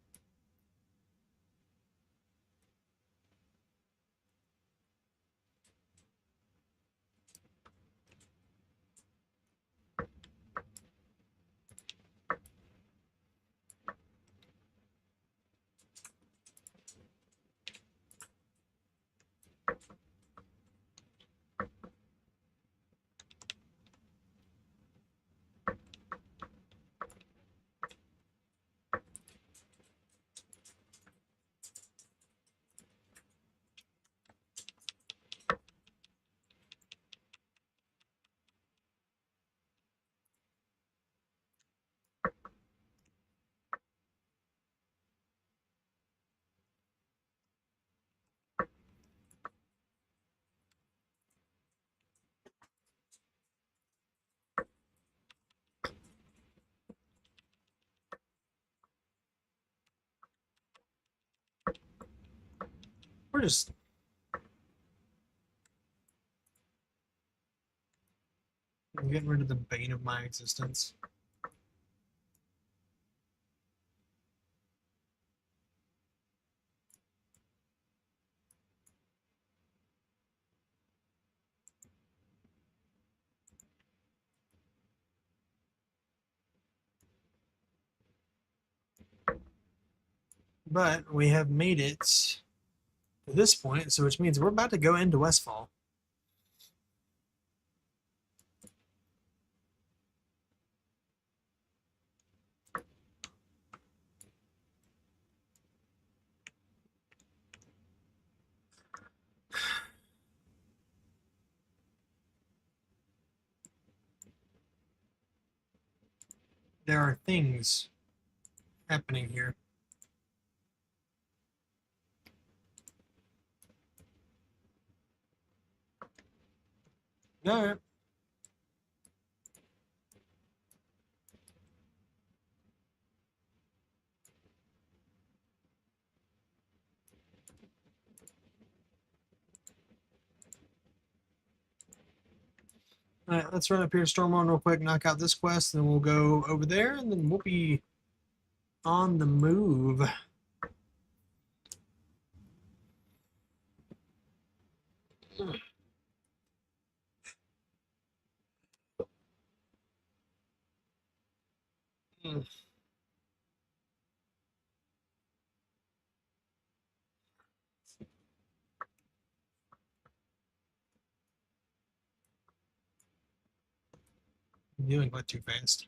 We're just... I'm getting rid of the bane of my existence. But we have made it to this point, so which means we're about to go into Westfall. There are things happening here. Alright. Alright, let's run up here to Stormrun real quick, knock out this quest, and then we'll go over there, and then we'll be on the move. I'm doing what too fast.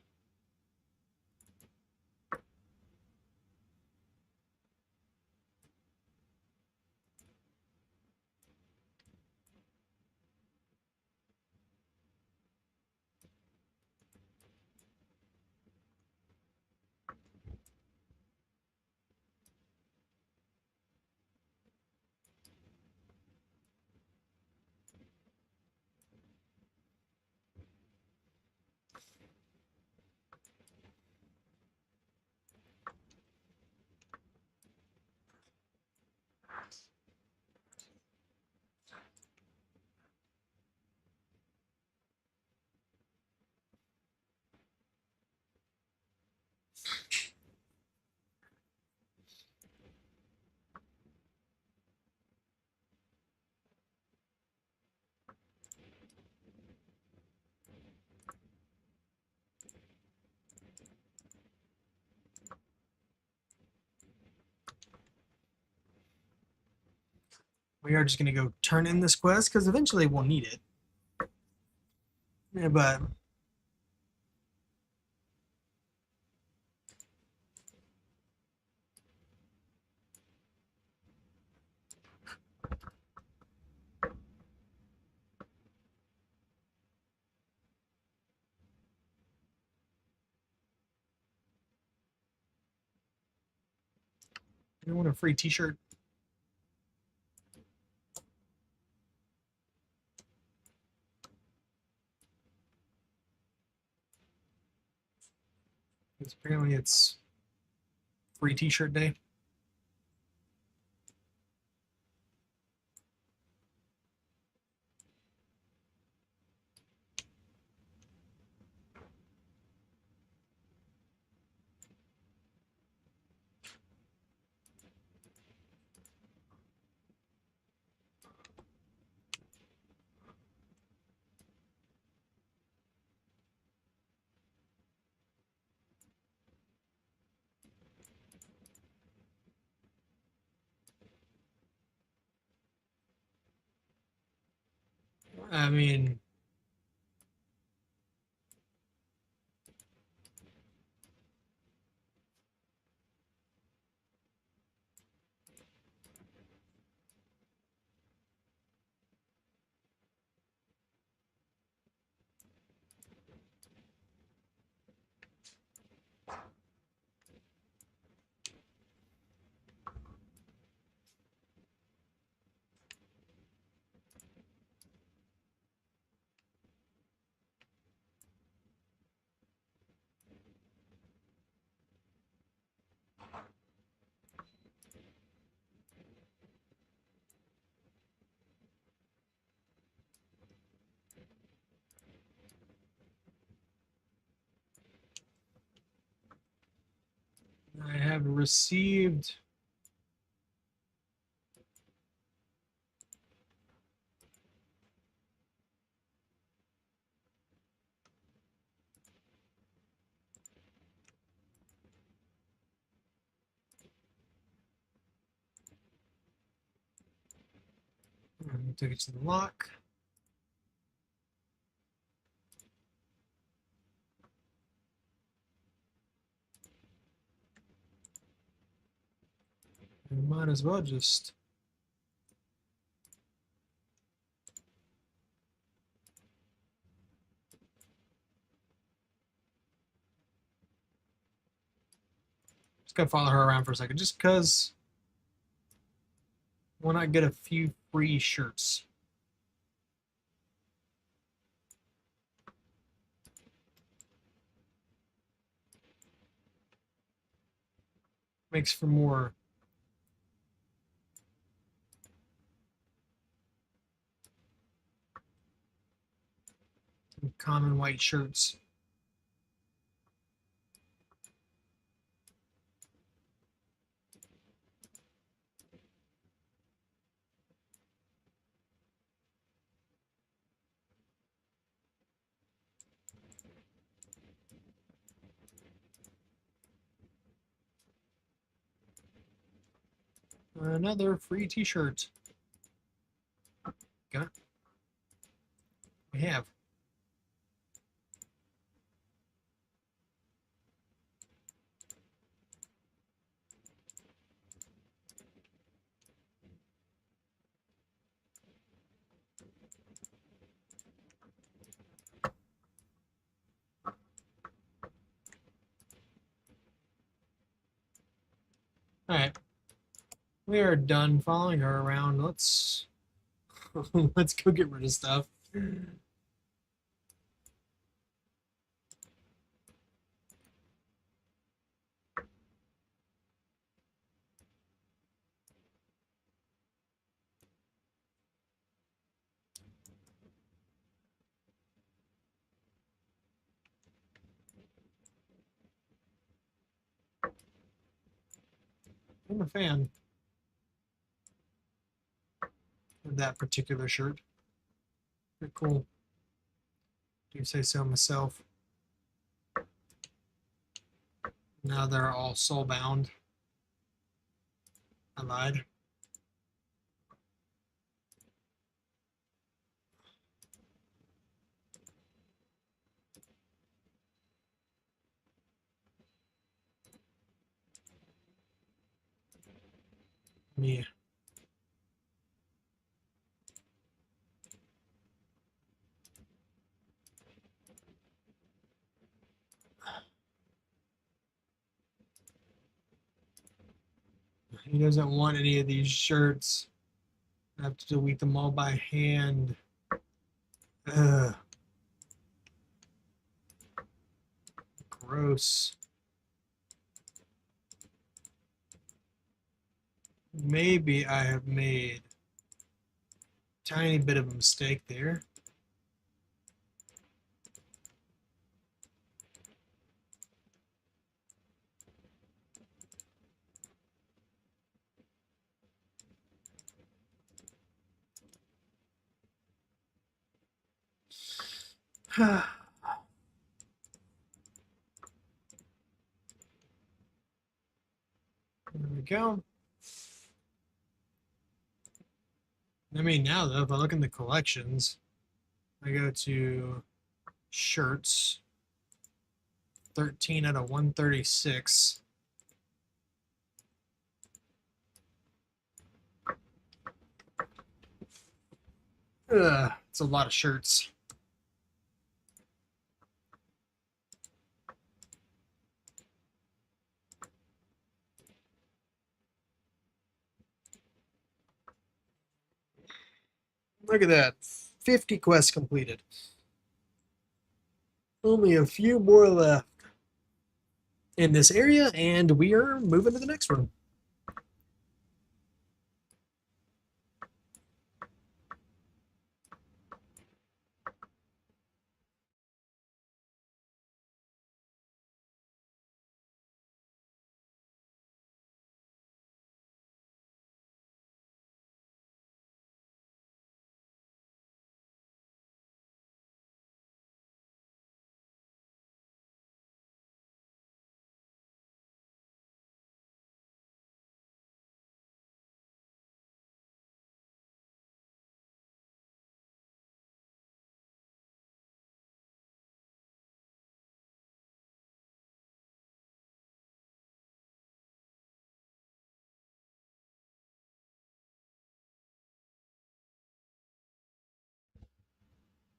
We are just going to go turn in this quest, because eventually we'll need it. Yeah, but... I want a free t-shirt. Apparently it's free t-shirt day. I mean... have received took it to the lock. We might as well just gonna follow her around for a second, just because why not get a few free shirts? Makes for more common white shirts. Another free t-shirt. Got it. We have. Alright. We are done following her around. Let's let's go get rid of stuff. I'm a fan of that particular shirt. Pretty cool. Do say so myself. Now they're all soulbound. I lied. Yeah. He doesn't want any of these shirts. I have to delete them all by hand. Ugh. Gross. Maybe I have made a tiny bit of a mistake there. There we go. I mean, now though, if I look in the collections, I go to shirts, 13 out of 136. Ugh, it's a lot of shirts. Look at that. 50 quests completed. Only a few more left in this area, and we are moving to the next one.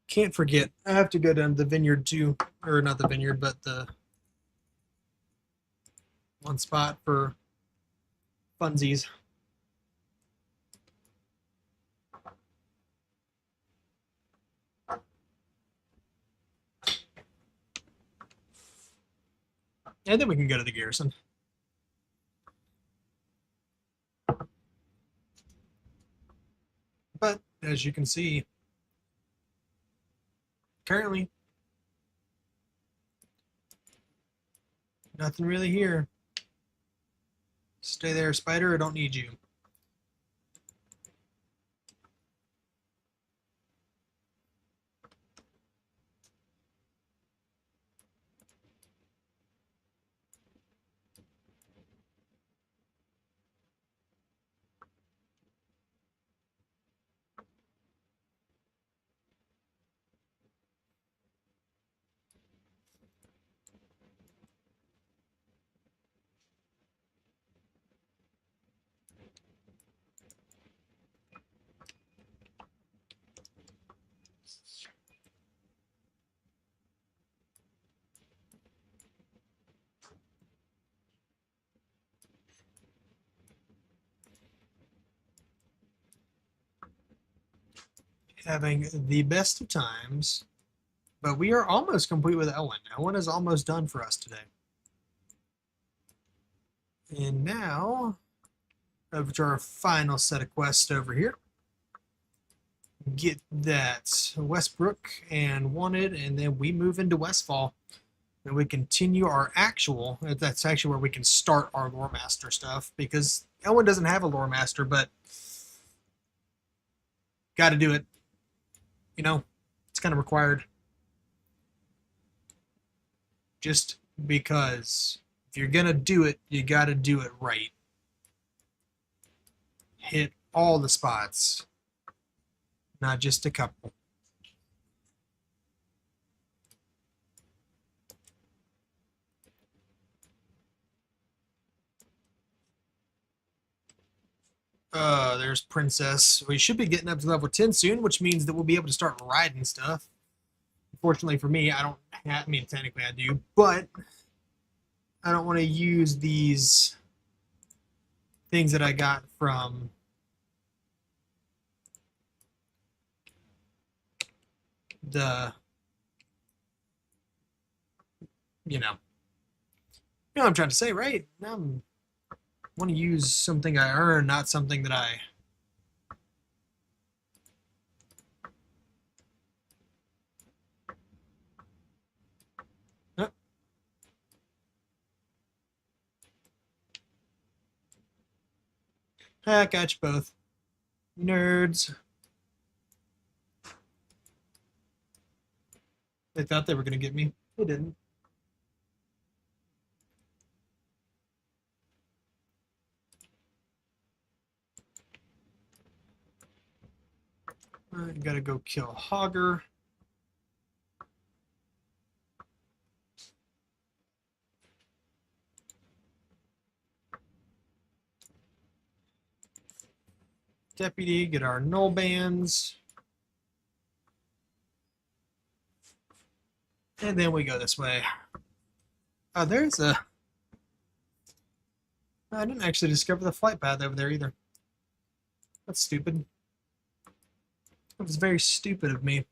Can't forget, I have to go down to the vineyard too, or not the vineyard, but the one spot for funsies. And then we can go to the garrison. But as you can see, currently nothing really here. Stay there, spider. I don't need you. Having the best of times, but we are almost complete with Elwynn. Elwynn is almost done for us today. And now, over to our final set of quests over here. Get that Westbrook and Wanted, and then we move into Westfall. And we continue our actual, that's actually where we can start our Loremaster stuff, because Elwynn doesn't have a Loremaster, but got to do it. You know, it's kind of required. Just because if you're going to do it, you got to do it right. Hit all the spots, not just a couple. There's Princess. We should be getting up to level 10 soon, which means that we'll be able to start riding stuff. Unfortunately for me, I don't have, I mean, technically I do, but I don't want to use these things that I got from the, you know what I'm trying to say, right? I want to use something I earn, not something that I... Oh. I got you both. Nerds. They thought they were going to get me. They didn't. I gotta go kill Hogger. Deputy, get our null bands. And then we go this way. Oh, there's a... I didn't actually discover the flight path over there either. That's stupid. That was very stupid of me.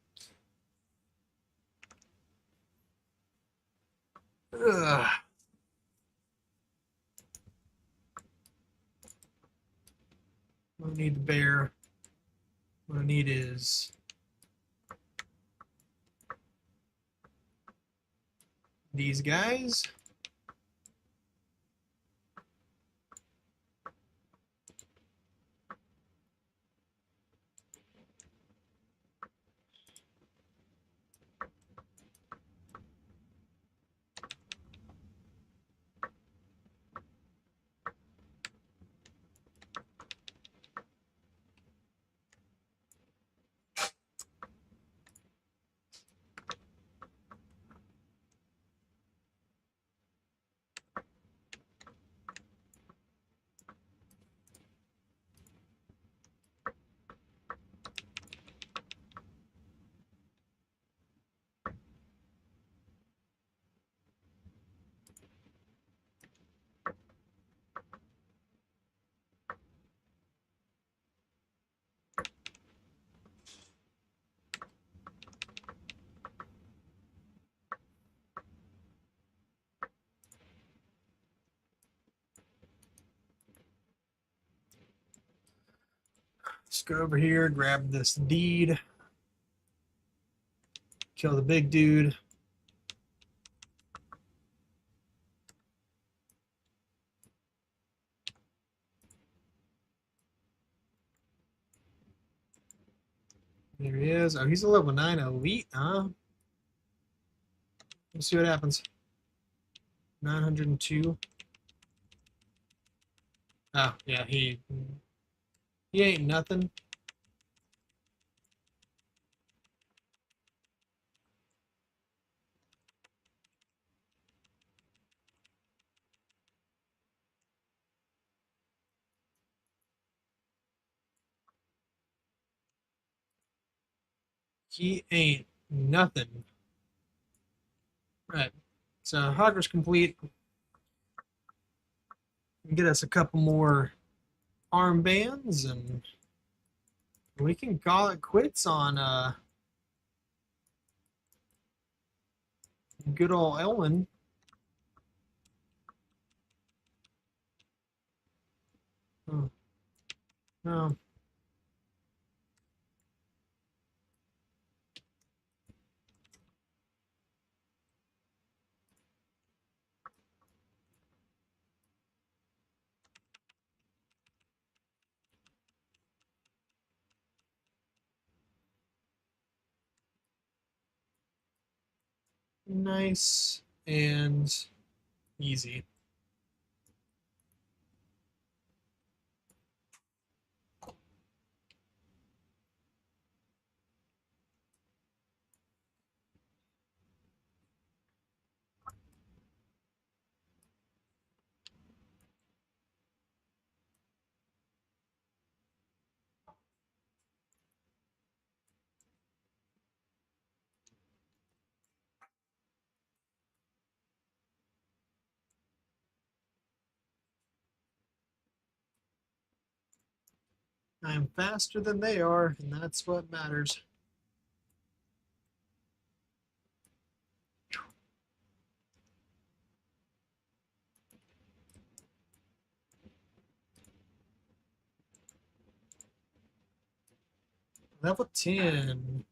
Ugh. What I need to bear. What I need is these guys. Let's go over here, grab this deed, kill the big dude. There he is. Oh, he's a level 9 elite, huh? Let's see what happens. 902. Oh, yeah, he ain't nothing. He ain't nothing. Right. So Hogwarts complete. Get us a couple more armbands and we can call it quits on good old Elwynn. Oh, no. Nice and easy. I am faster than they are, and that's what matters. Level 10.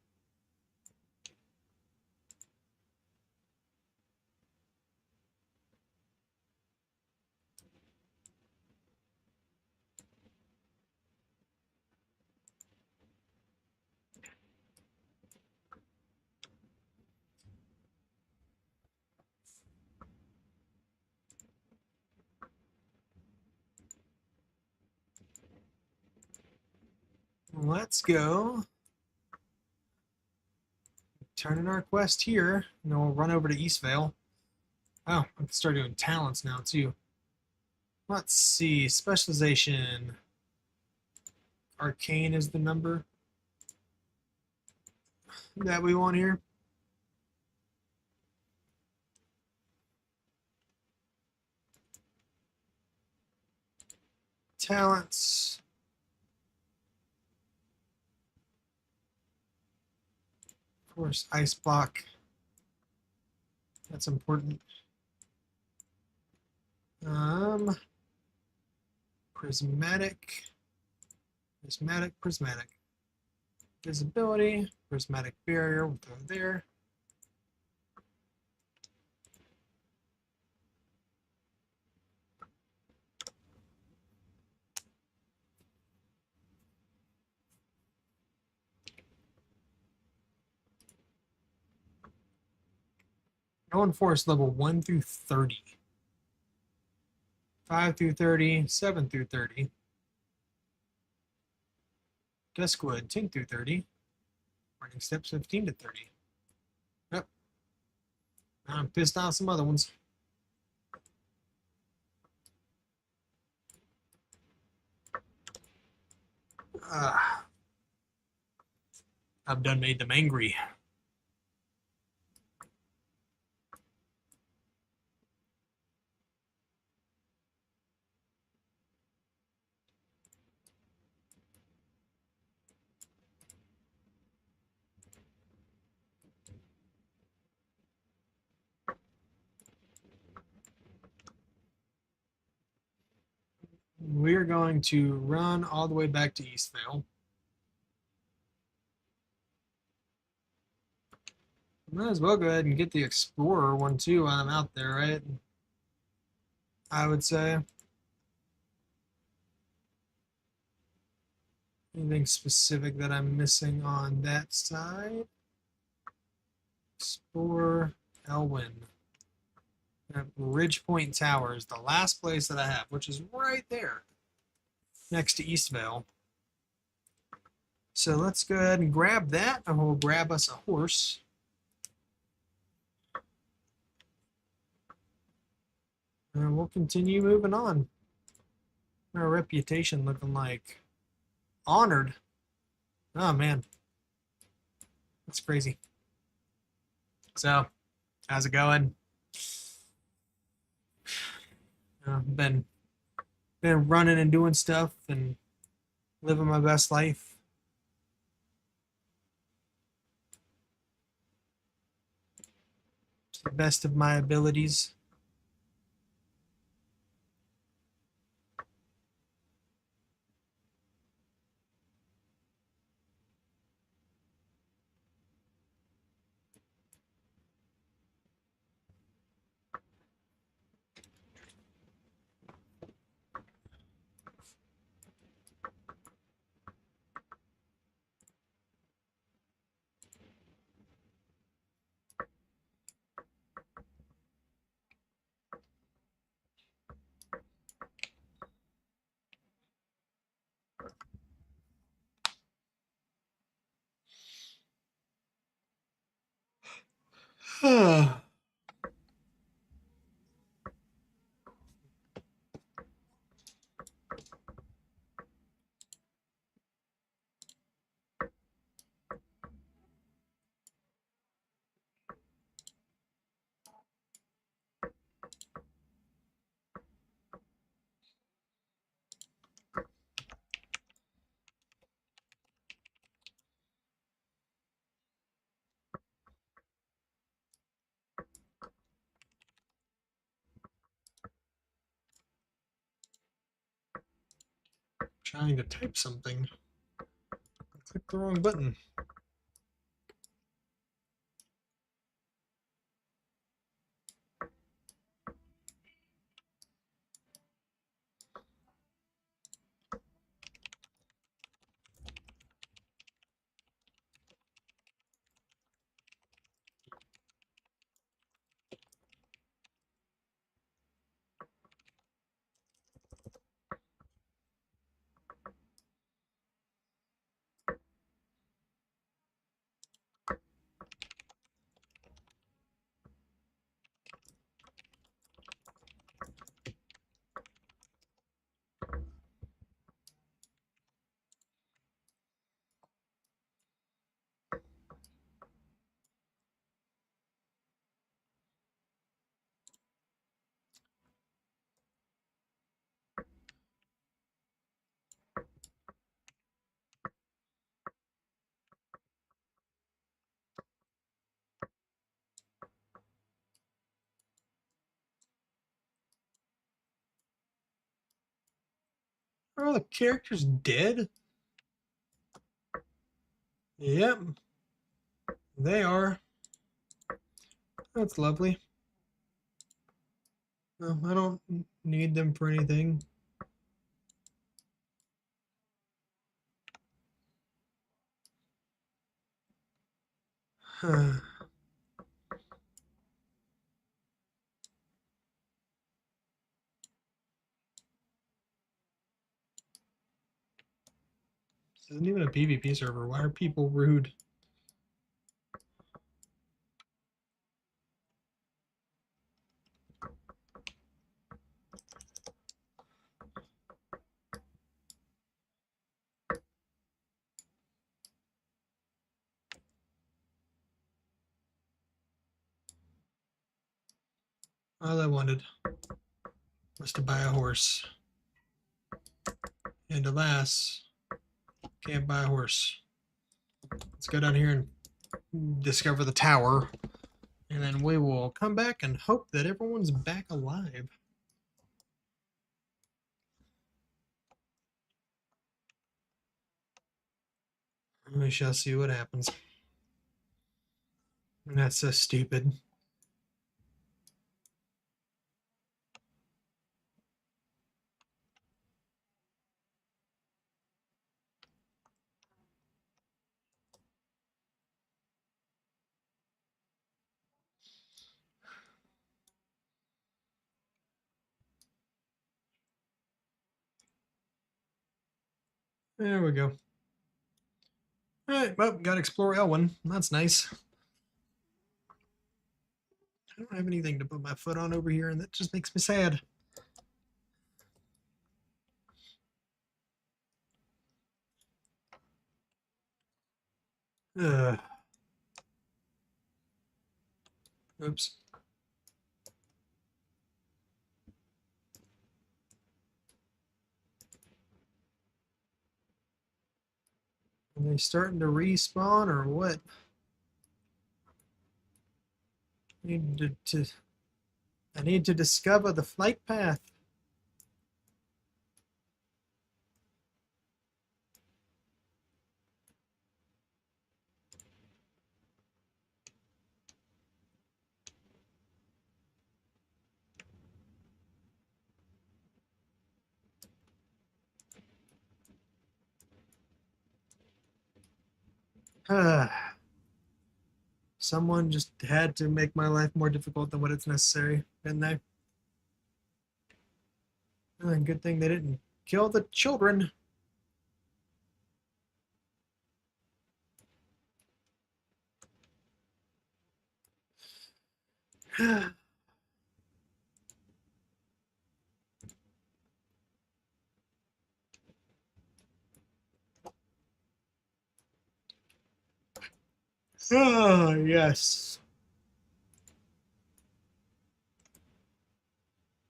Let's go. Turn in our quest here, and then we'll run over to Eastvale. Oh, I can start doing talents now too. Let's see. Specialization. Arcane is the number that we want here. Talents. Of course, Ice Block. That's important. Prismatic. Prismatic. Visibility. Prismatic barrier. We'll throw there. Elwynn Forest level 1 through 30. 5 through 30, 7 through 30. Duskwood 10 through 30. Running Steps 15 to 30. Yep. I'm pissed off some other ones. I've done made them angry. We're going to run all the way back to Eastvale. Might as well go ahead and get the Explorer one too while I'm out there, right? I would say. Anything specific that I'm missing on that side? Explore Elwynn. Ridge Point Tower is the last place that I have, which is right there next to Eastvale. So let's go ahead and grab that, and we'll grab us a horse. And we'll continue moving on. Our reputation looking like honored. Oh man, that's crazy. So, how's it going? Been running and doing stuff and living my best life. To the best of my abilities. Trying to type something. I clicked the wrong button. Are all the characters dead? Yep, they are. That's lovely. No, I don't need them for anything. Doesn't even a PvP server. Why are people rude? All I wanted was to buy a horse. And alas, can't buy a horse. Let's go down here and discover the tower. And then we will come back and hope that everyone's back alive. We shall see what happens. That's so stupid. There we go. Alright, well, gotta explore Elwynn. That's nice. I don't have anything to put my foot on over here, and that just makes me sad. Ugh. Oops. Are they starting to respawn or what? I need to discover the flight path. Someone just had to make my life more difficult than what it's necessary, didn't they? Good thing they didn't kill the children. Oh, yes.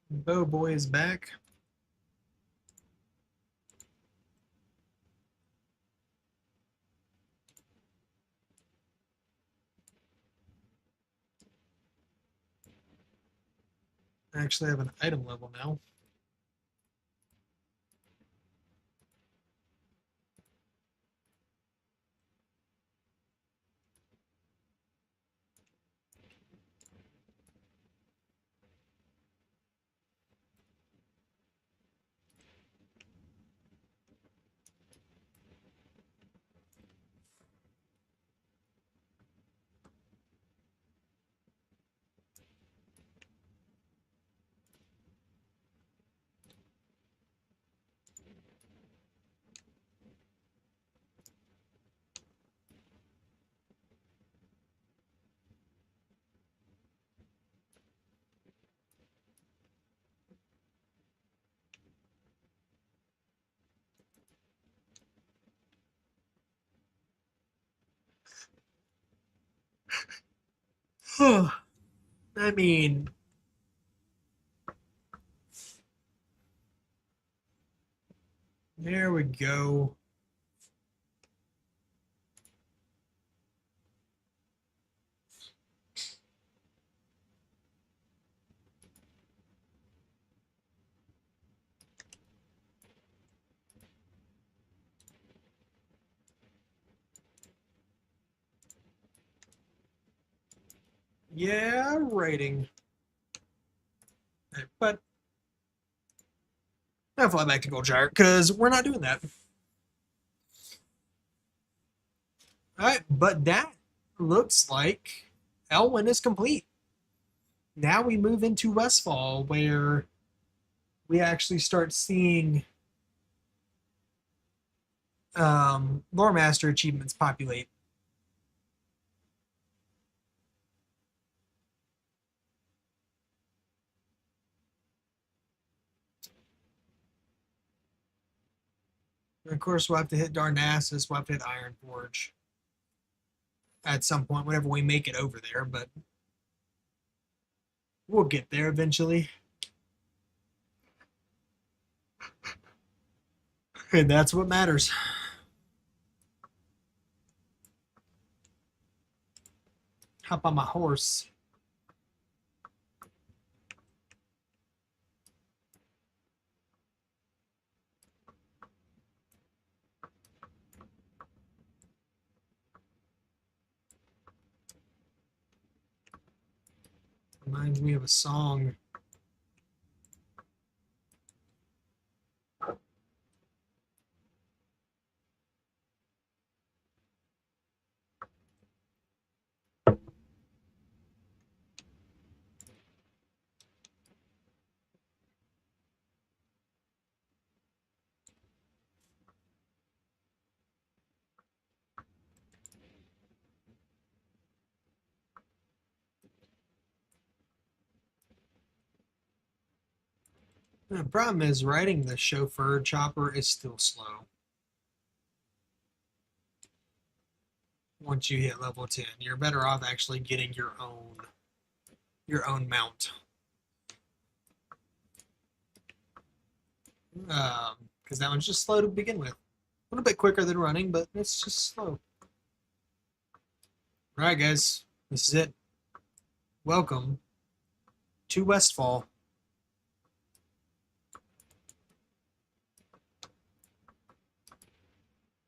Bow Boy is back. I actually have an item level now. I mean, there we go. Yeah, writing. But I'll fly back to Goldshire because we're not doing that. Alright, but that looks like Elwynn is complete. Now we move into Westfall where we actually start seeing Loremaster achievements populate. And of course, we'll have to hit Darnassus, we'll have to hit Ironforge at some point, whenever we make it over there, but we'll get there eventually. And that's what matters. Hop on my horse. Reminds me of a song. The problem is riding the chauffeur chopper is still slow. Once you hit level 10, you're better off actually getting your own mount. Because that one's just slow to begin with. A little bit quicker than running, but it's just slow. Alright guys, this is it. Welcome to Westfall.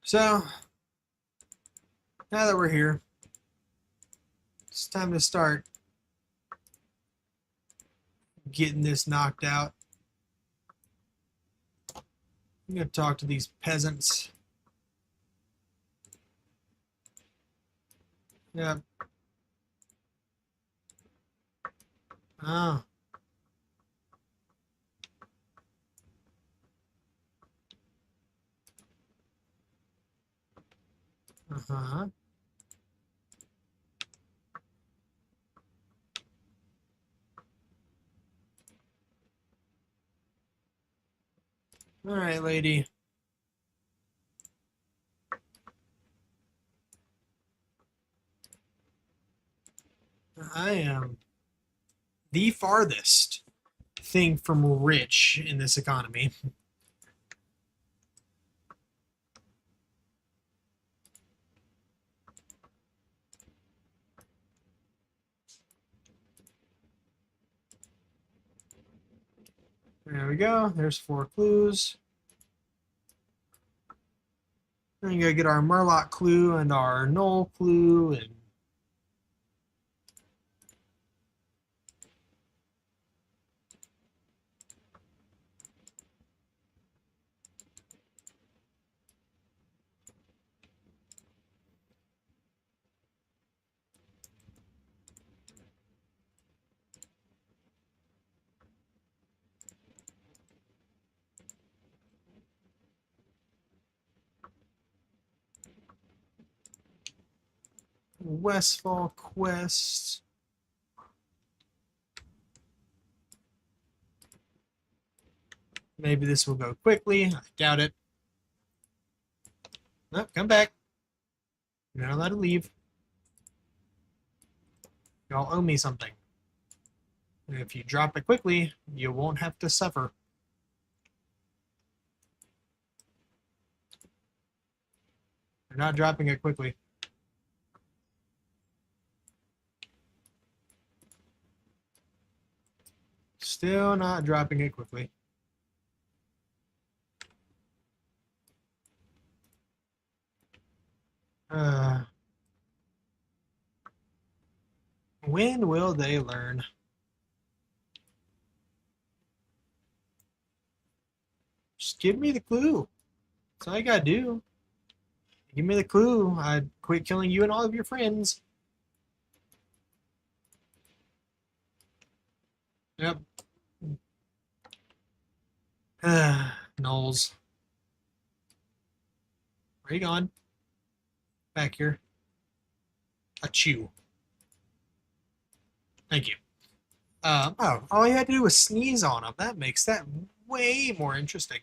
So, now that we're here, it's time to start getting this knocked out. I'm going to talk to these peasants. Yep. Ah. Uh-huh. All right, lady. I am the farthest thing from rich in this economy. There we go. There's 4 clues. Then you gotta get our Murloc clue and our Knoll clue and Westfall quest. Maybe this will go quickly. I doubt it. No, come back. You're not allowed to leave. Y'all owe me something. And if you drop it quickly, you won't have to suffer. You're not dropping it quickly. Still not dropping it quickly. When will they learn? Just give me the clue. That's all you gotta do. Give me the clue. I'd quit killing you and all of your friends. Yep. Knowles. Where you going? Back here. Achoo. Thank you. Oh, all you had to do was sneeze on him. That makes that way more interesting.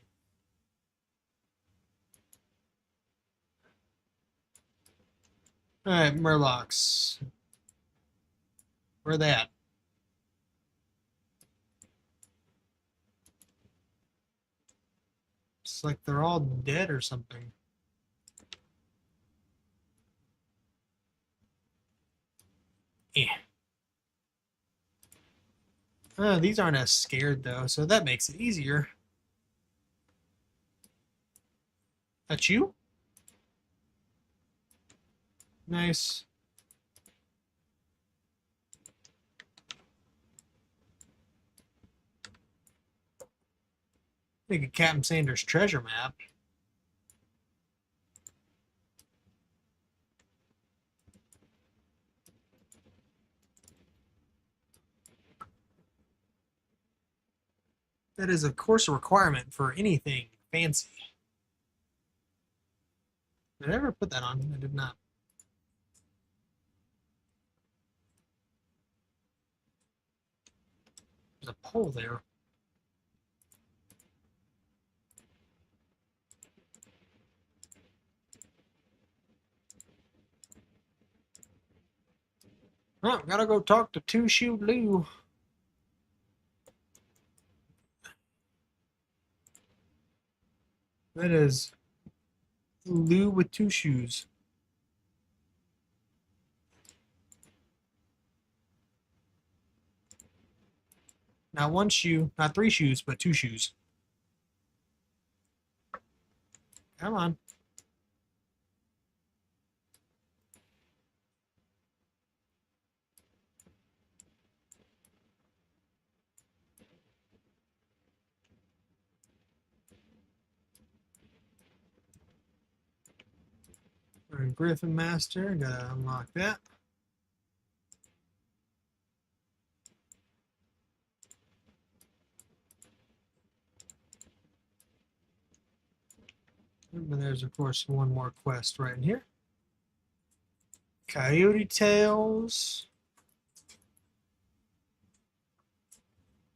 Alright, Murlocs. Where are they at? It's like they're all dead or something. Yeah. These aren't as scared though, so that makes it easier. That's you? Nice. Make a Captain Sanders treasure map. That is, of course, a requirement for anything fancy. Did I ever put that on? I did not. There's a pole there. Oh, gotta go talk to Two Shoe Lou. That is Lou with two shoes. Not one shoe, not three shoes, but two shoes. Come on. We're in Griffin Master. Gotta unlock that. And there's, of course, one more quest right in here. Coyote Tails.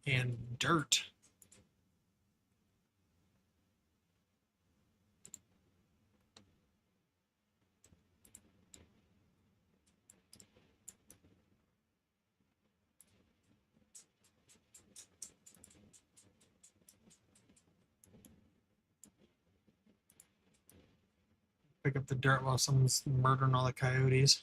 And dirt. Pick up the dirt while someone's murdering all the coyotes.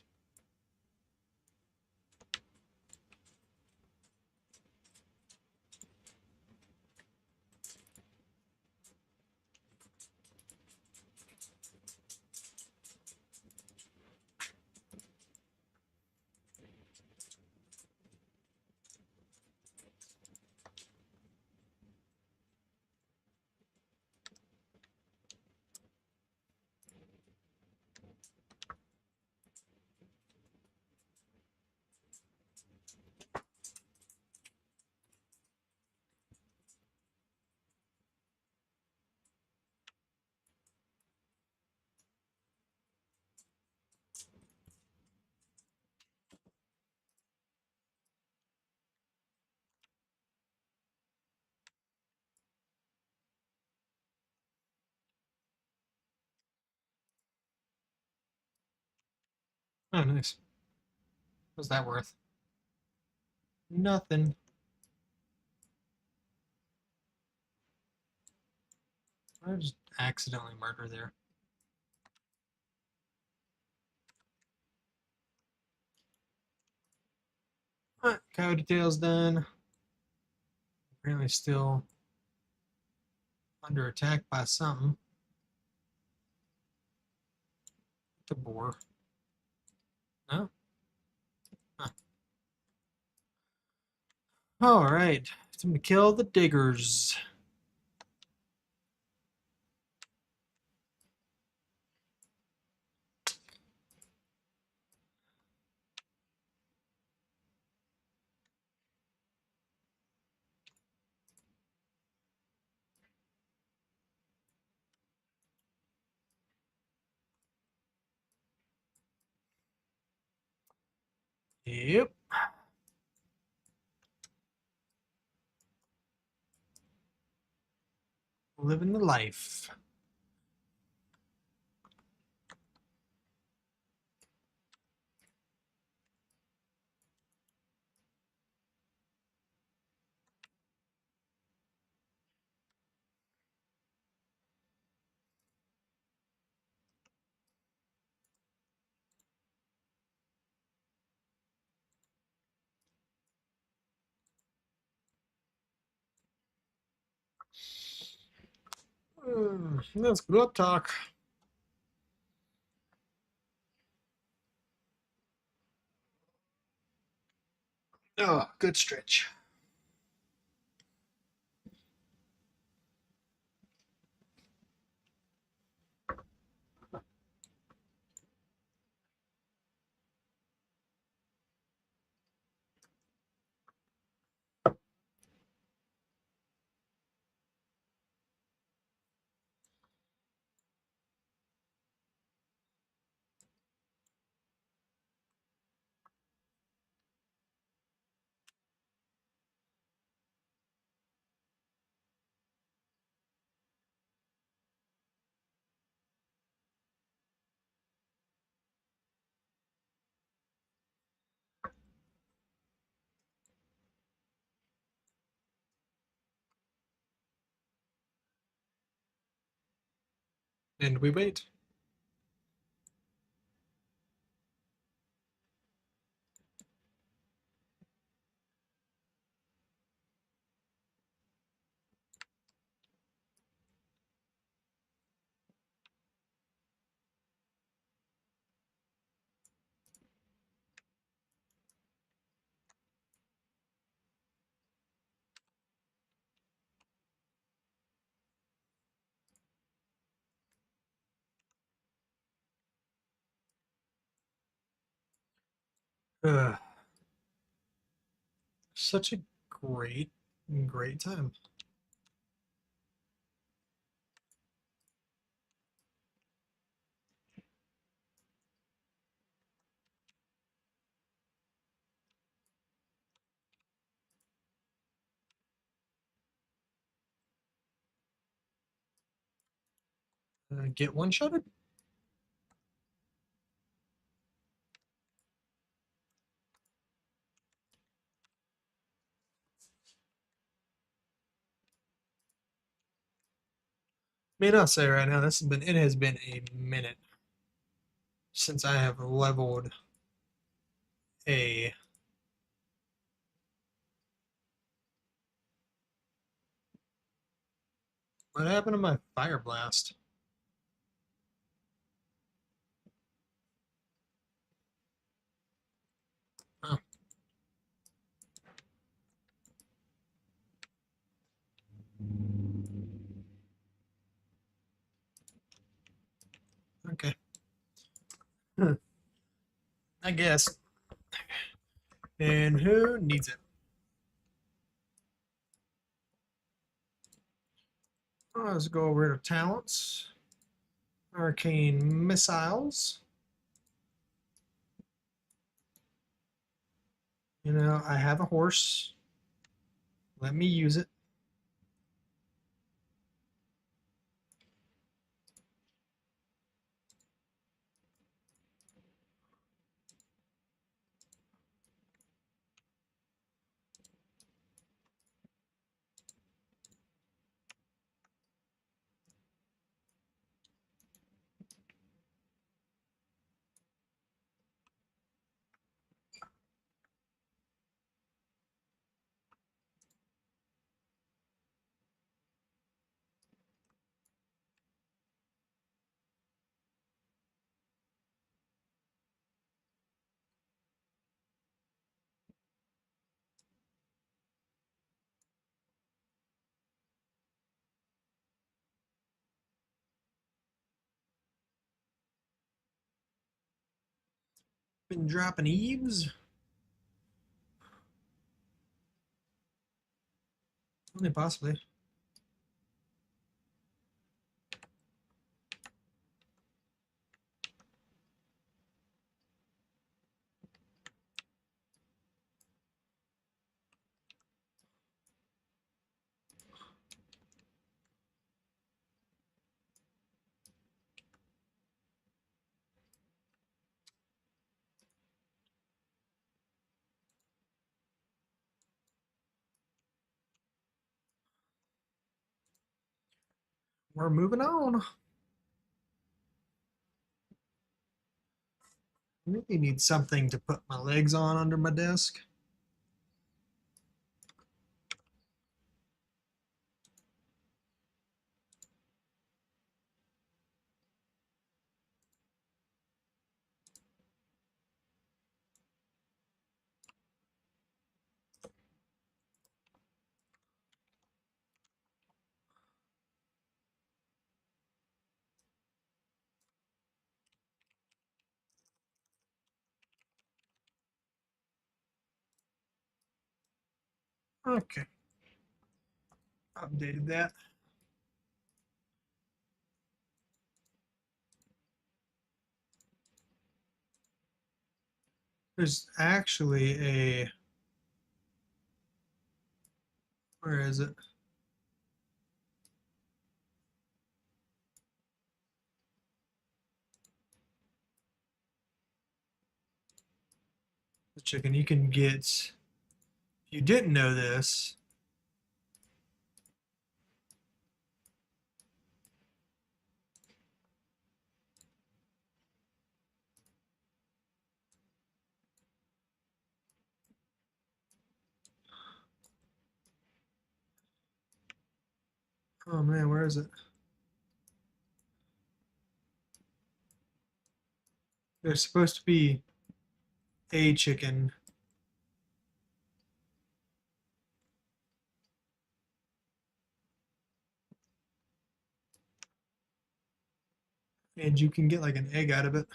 Oh, nice. What's that worth? Nothing. I just accidentally murder there. Alright, Coyote Tail's done. Apparently still under attack by something. The boar. No? Huh. Alright. Time to kill the diggers. Yep. Living the life. Let's go up talk. Oh, good stretch. And we wait. Ugh. Such a great time. Get one-shotted? I mean, I'll say right now, it has been a minute since I have leveled a what happened to my fire blast? Oh, okay. I guess. And who needs it? Let's go over to talents. Arcane missiles. You know, I have a horse. Let me use it. Been dropping eaves. Only possibly. We're moving on. I really need something to put my legs on under my desk. Okay. Updated that. There's actually a, where is it? The chicken. You can get, if you didn't know this, Oh man, where is it? There's supposed to be a chicken. And you can get like an egg out of it.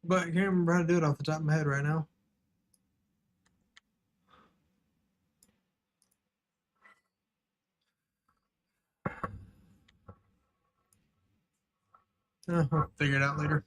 But I can't remember how to do it off the top of my head right now. I'll figure it out later.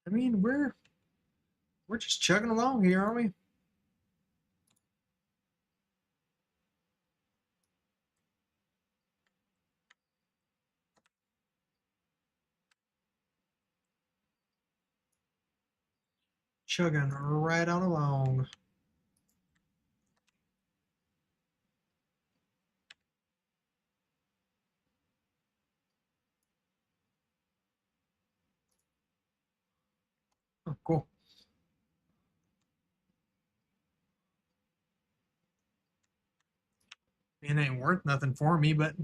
I mean, we're just chugging along here, aren't we? Chugging right on along. Oh, cool. It ain't worth nothing for me, but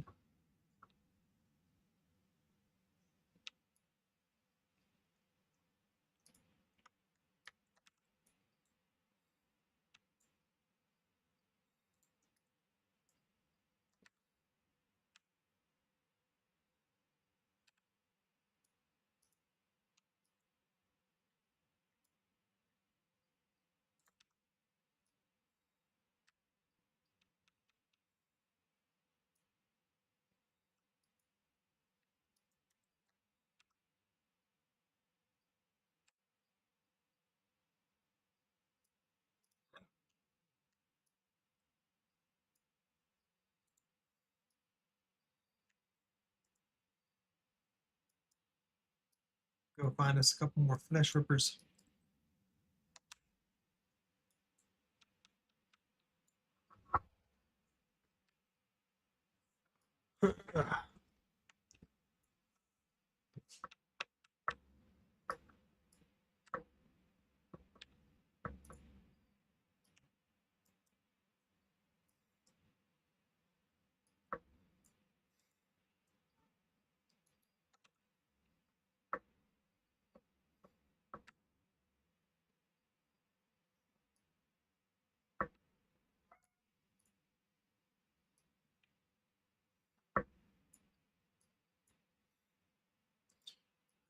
go find us a couple more flesh rippers.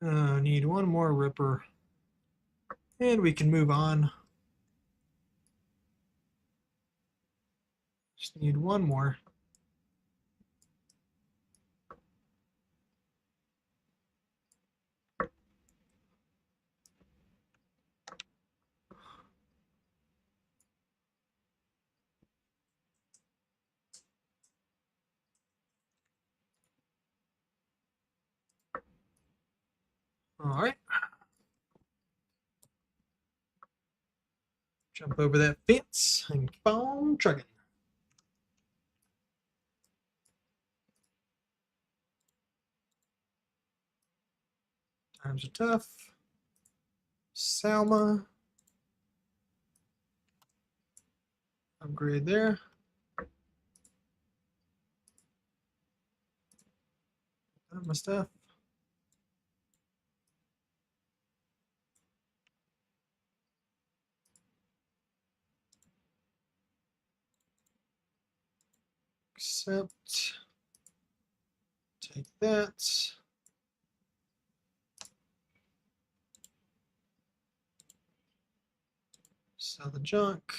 Need one more ripper. And we can move on. Just need one more. All right. Jump over that fence and keep on trucking. Times are tough. Salma. Upgrade there. Got my stuff. Accept. Take that. Sell the junk.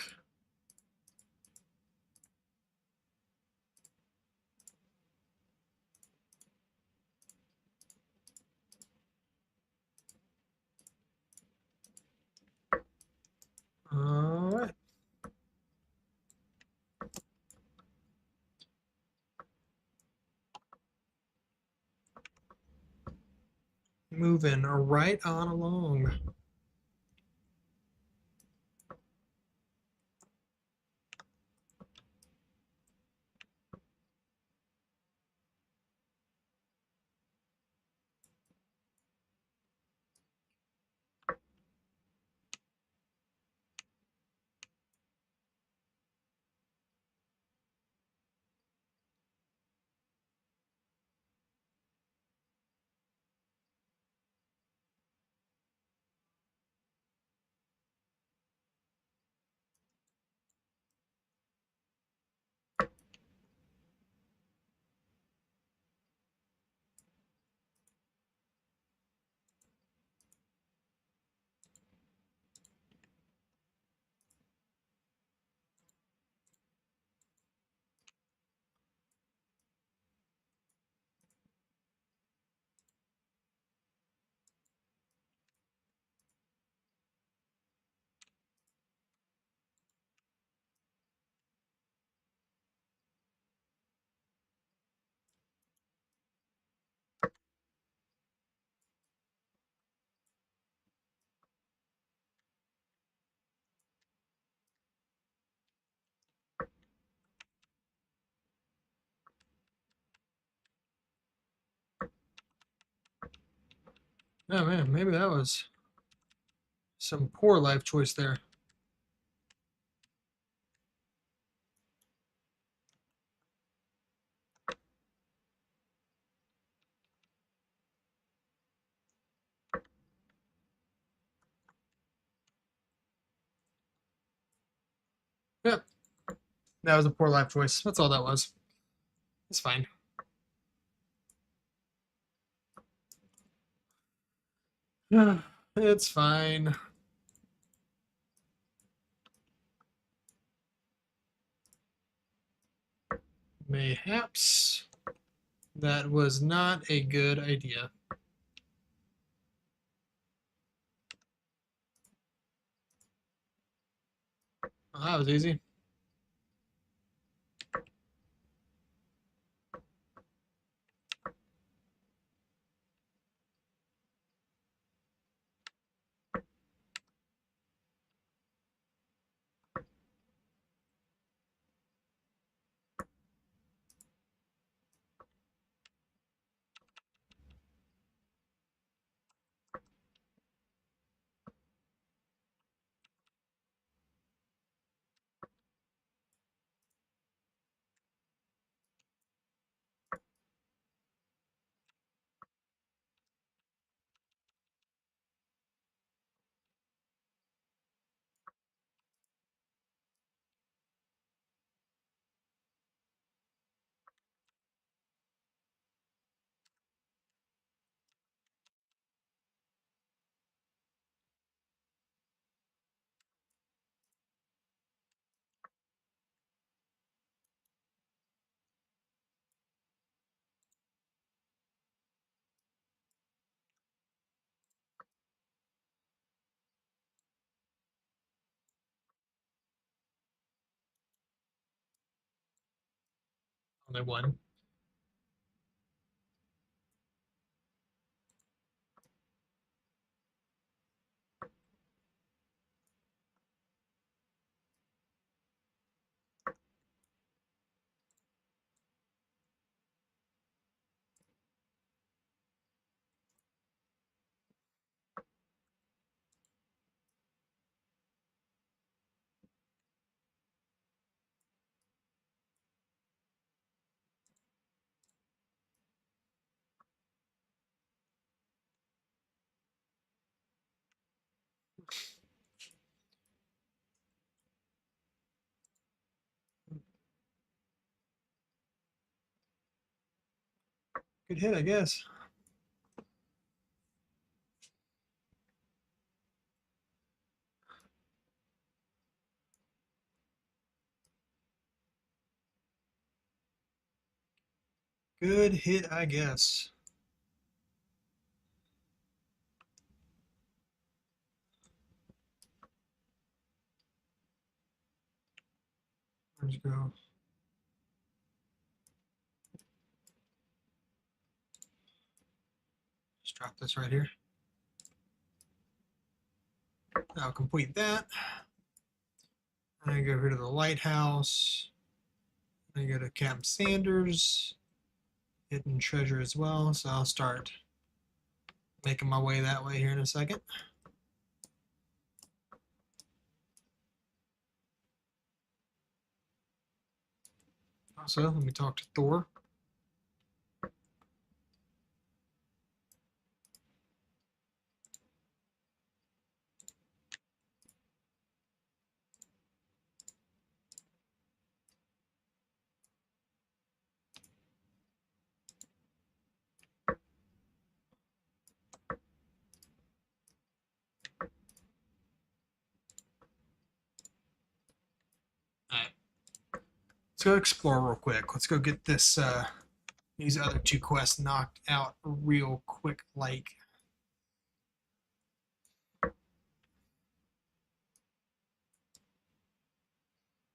All right. Moving right on along. Oh man, maybe that was some poor life choice there. Yep, that was a poor life choice. That's all that was. It's fine. It's fine. Mayhaps that was not a good idea. Well, that was easy. only one. Good hit, I guess. Good hit, I guess. Let's go. Just drop this right here. I'll complete that. I go here to the lighthouse. I go to Camp Sanders. Hidden treasure as well, so I'll start making my way that way here in a second. Also, let me talk to Thor. Alright. Let's go explore real quick. Let's go get this these other two quests knocked out real quick like.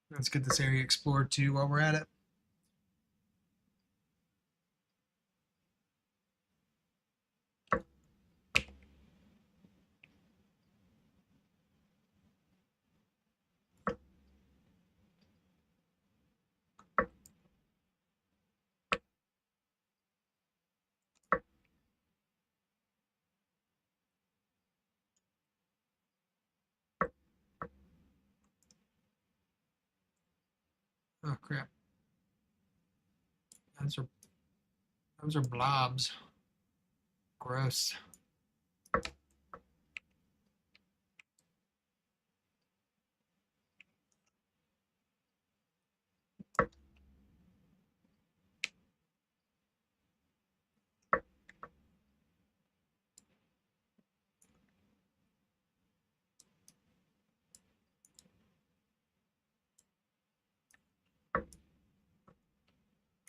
Let's get this area explored too while we're at it. Oh crap. Those are blobs. Gross.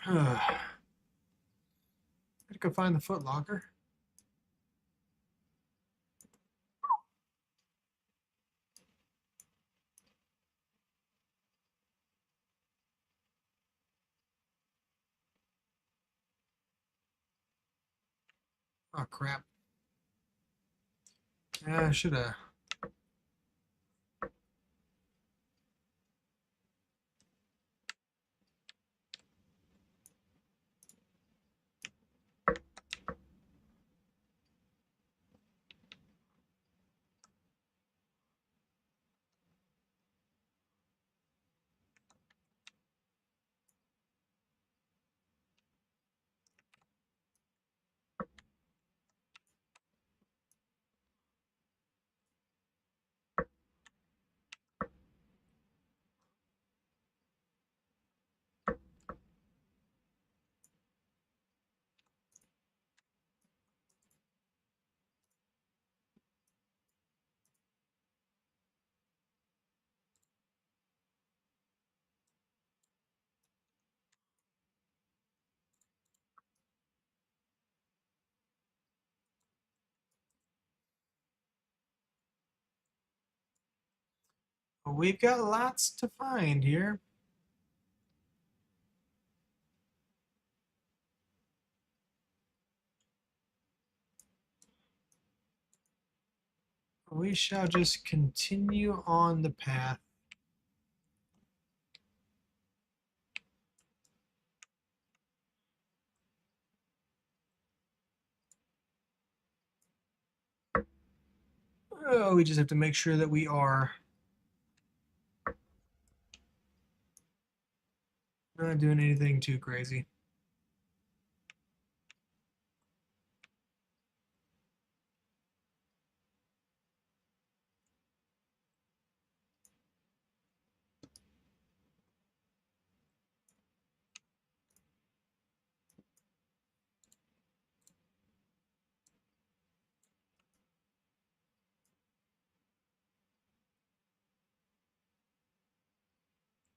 Gotta go find the foot locker. Oh crap. Yeah, I should have. Well, we've got lots to find here. We shall just continue on the path. Oh, we just have to make sure that we are not doing anything too crazy.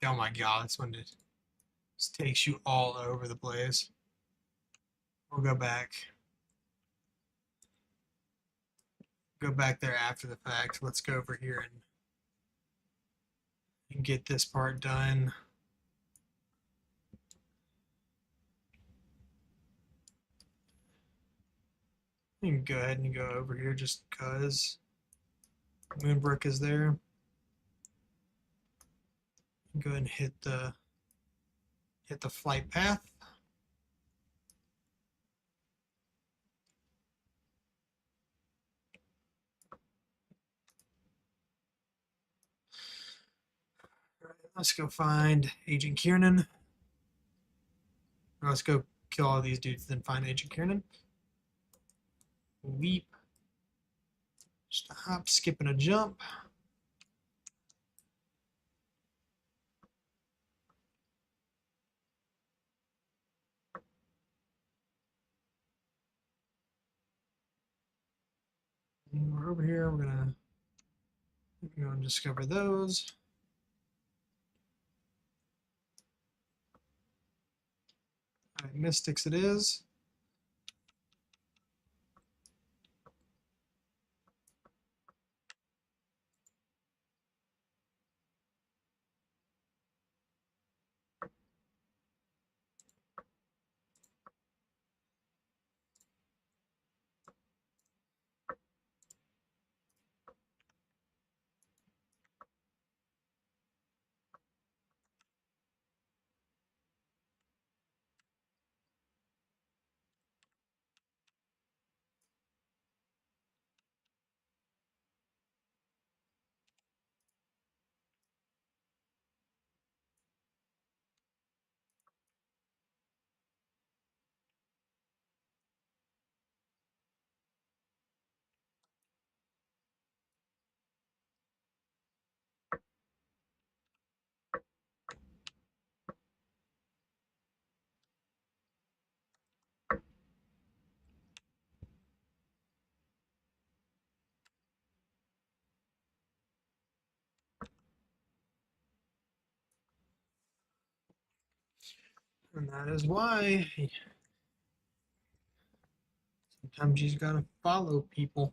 Oh my god, this one just takes you all over the place. We'll go back. Go back there after the fact. Let's go over here and get this part done. You can go ahead and go over here just because Moonbrook is there. Go ahead and hit the flight path. All right, let's go find Agent Kiernan. Or let's go kill all these dudes, then find Agent Kiernan. Leap. Just a hop, skip, and a jump. And we're over here. We're gonna go and discover those. All right, Mystics it is. And that is why sometimes you just gotta follow people.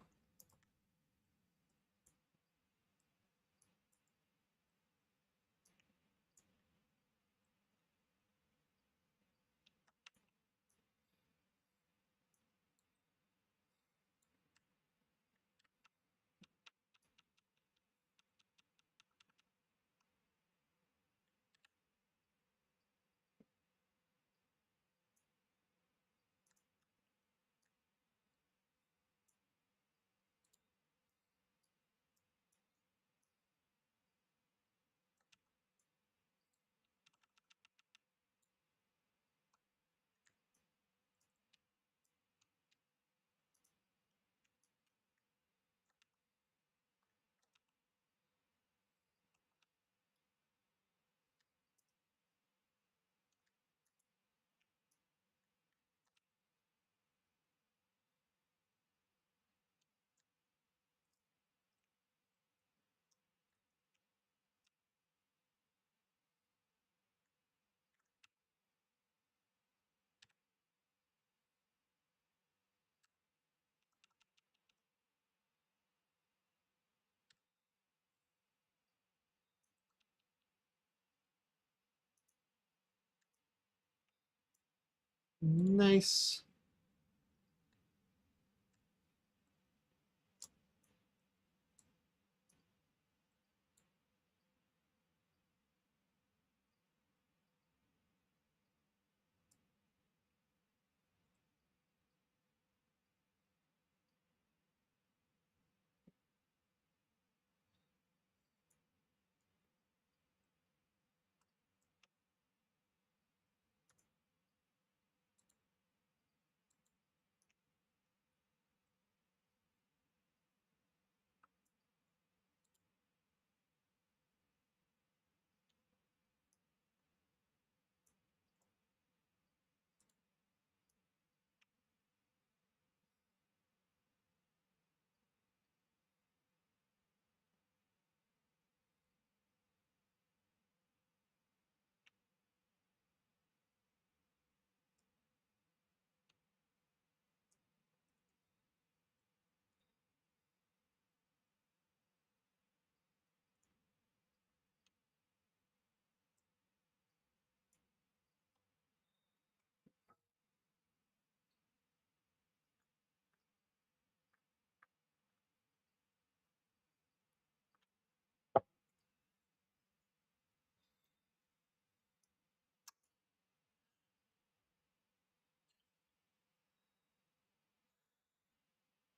Nice.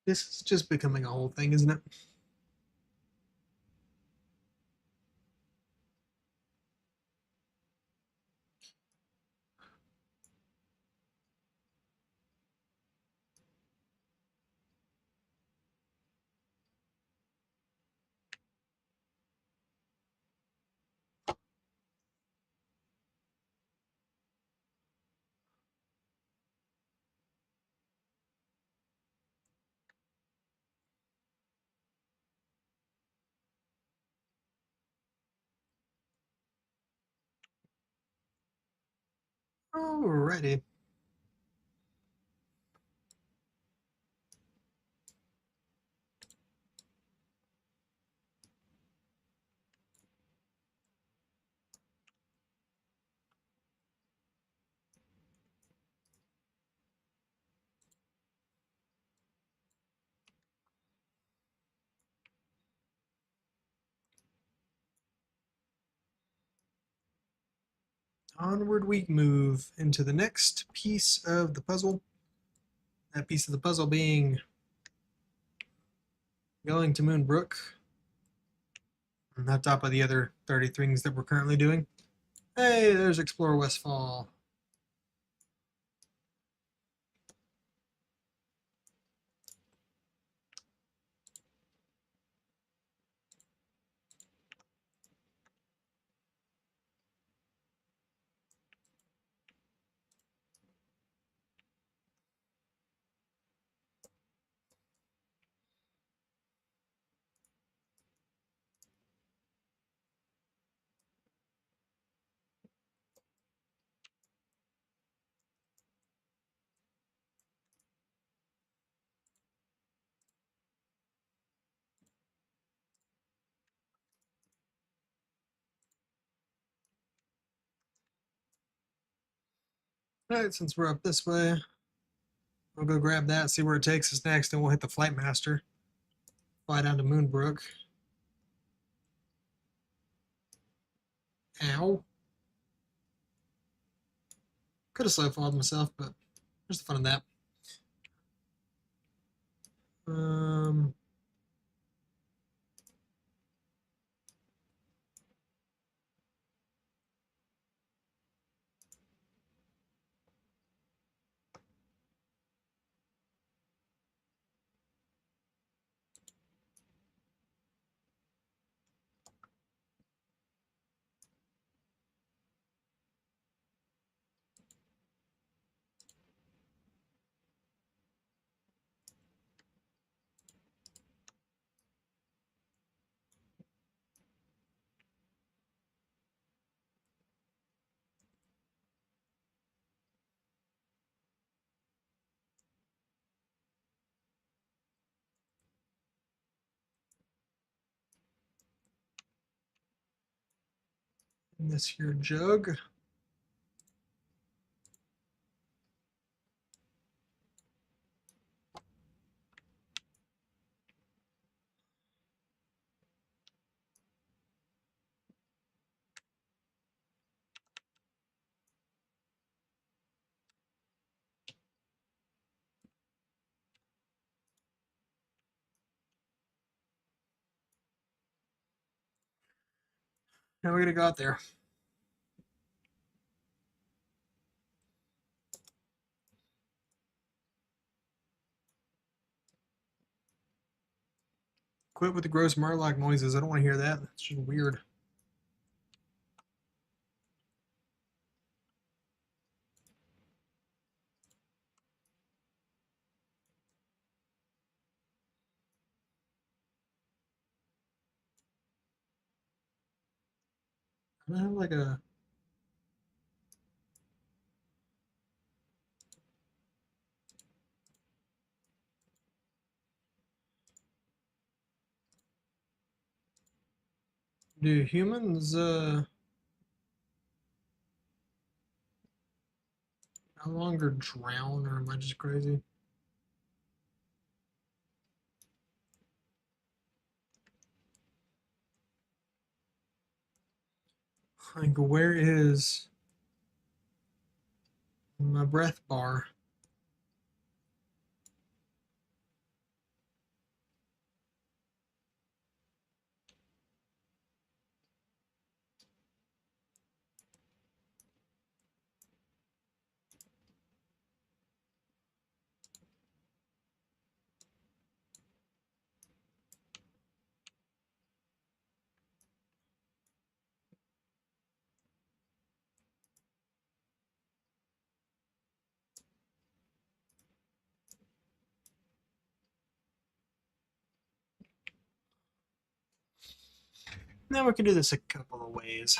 This is just becoming a whole thing, isn't it? Alrighty. Onward we move into the next piece of the puzzle. That piece of the puzzle being going to Moonbrook on top of the other 30 things that we're currently doing. Hey, there's Explore Westfall. Alright, since we're up this way, we'll go grab that, see where it takes us next, and we'll hit the Flight Master. Fly down to Moonbrook. Ow. Could have slow falled myself, but there's the fun of that. Um, this here jug. Now we're gonna go out there. Quit with the gross Murloc noises. I don't want to hear that. It's just weird. I have like a do humans no longer drown, or am I just crazy? Like, where is my breath bar? Now we can do this a couple of ways.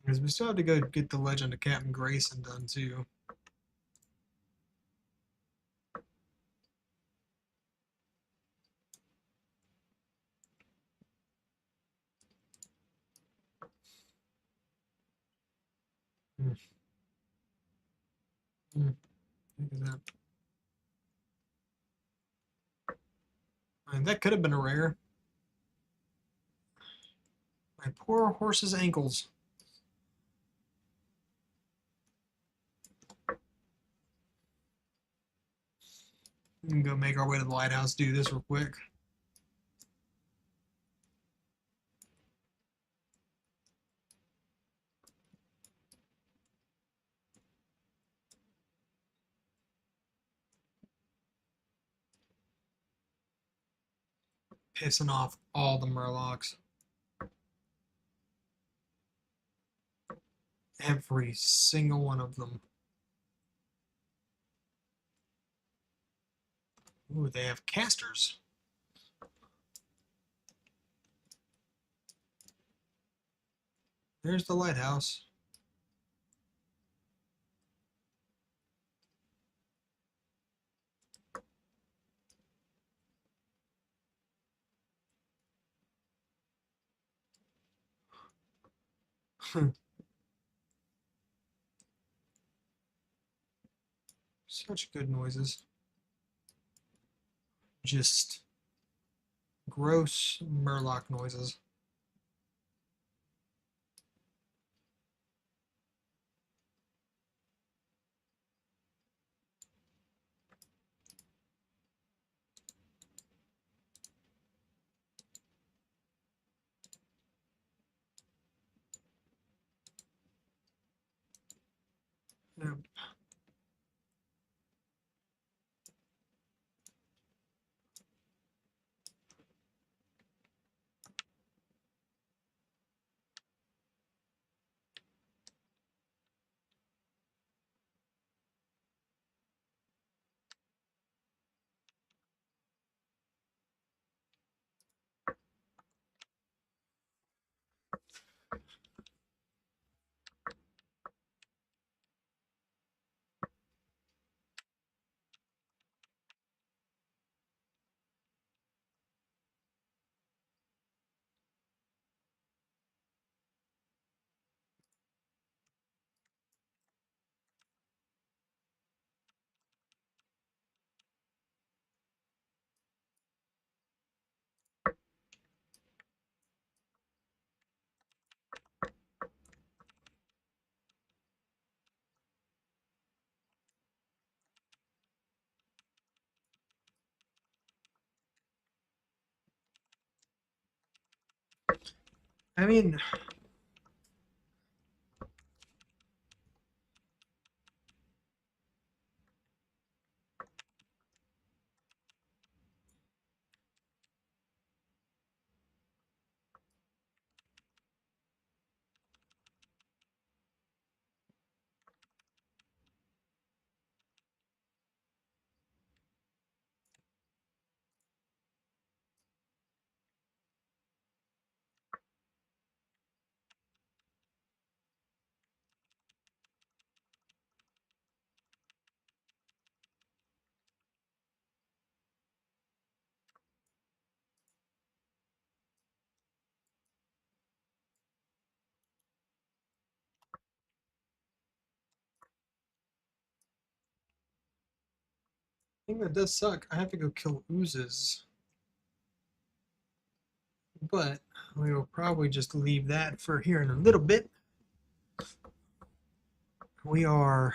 Because we still have to go get the Legend of Captain Grayson done too. Hmm. Hmm. Look at that. I mean, that could have been a rare. My poor horse's ankles. We can go make our way to the lighthouse, do this real quick. Pissing off all the Murlocs. Every single one of them. Ooh, they have casters. There's the lighthouse. Such good noises. Just gross Murloc noises. Yep. I mean, I think that does suck. I have to go kill oozes. but we will probably just leave that for here in a little bit. We are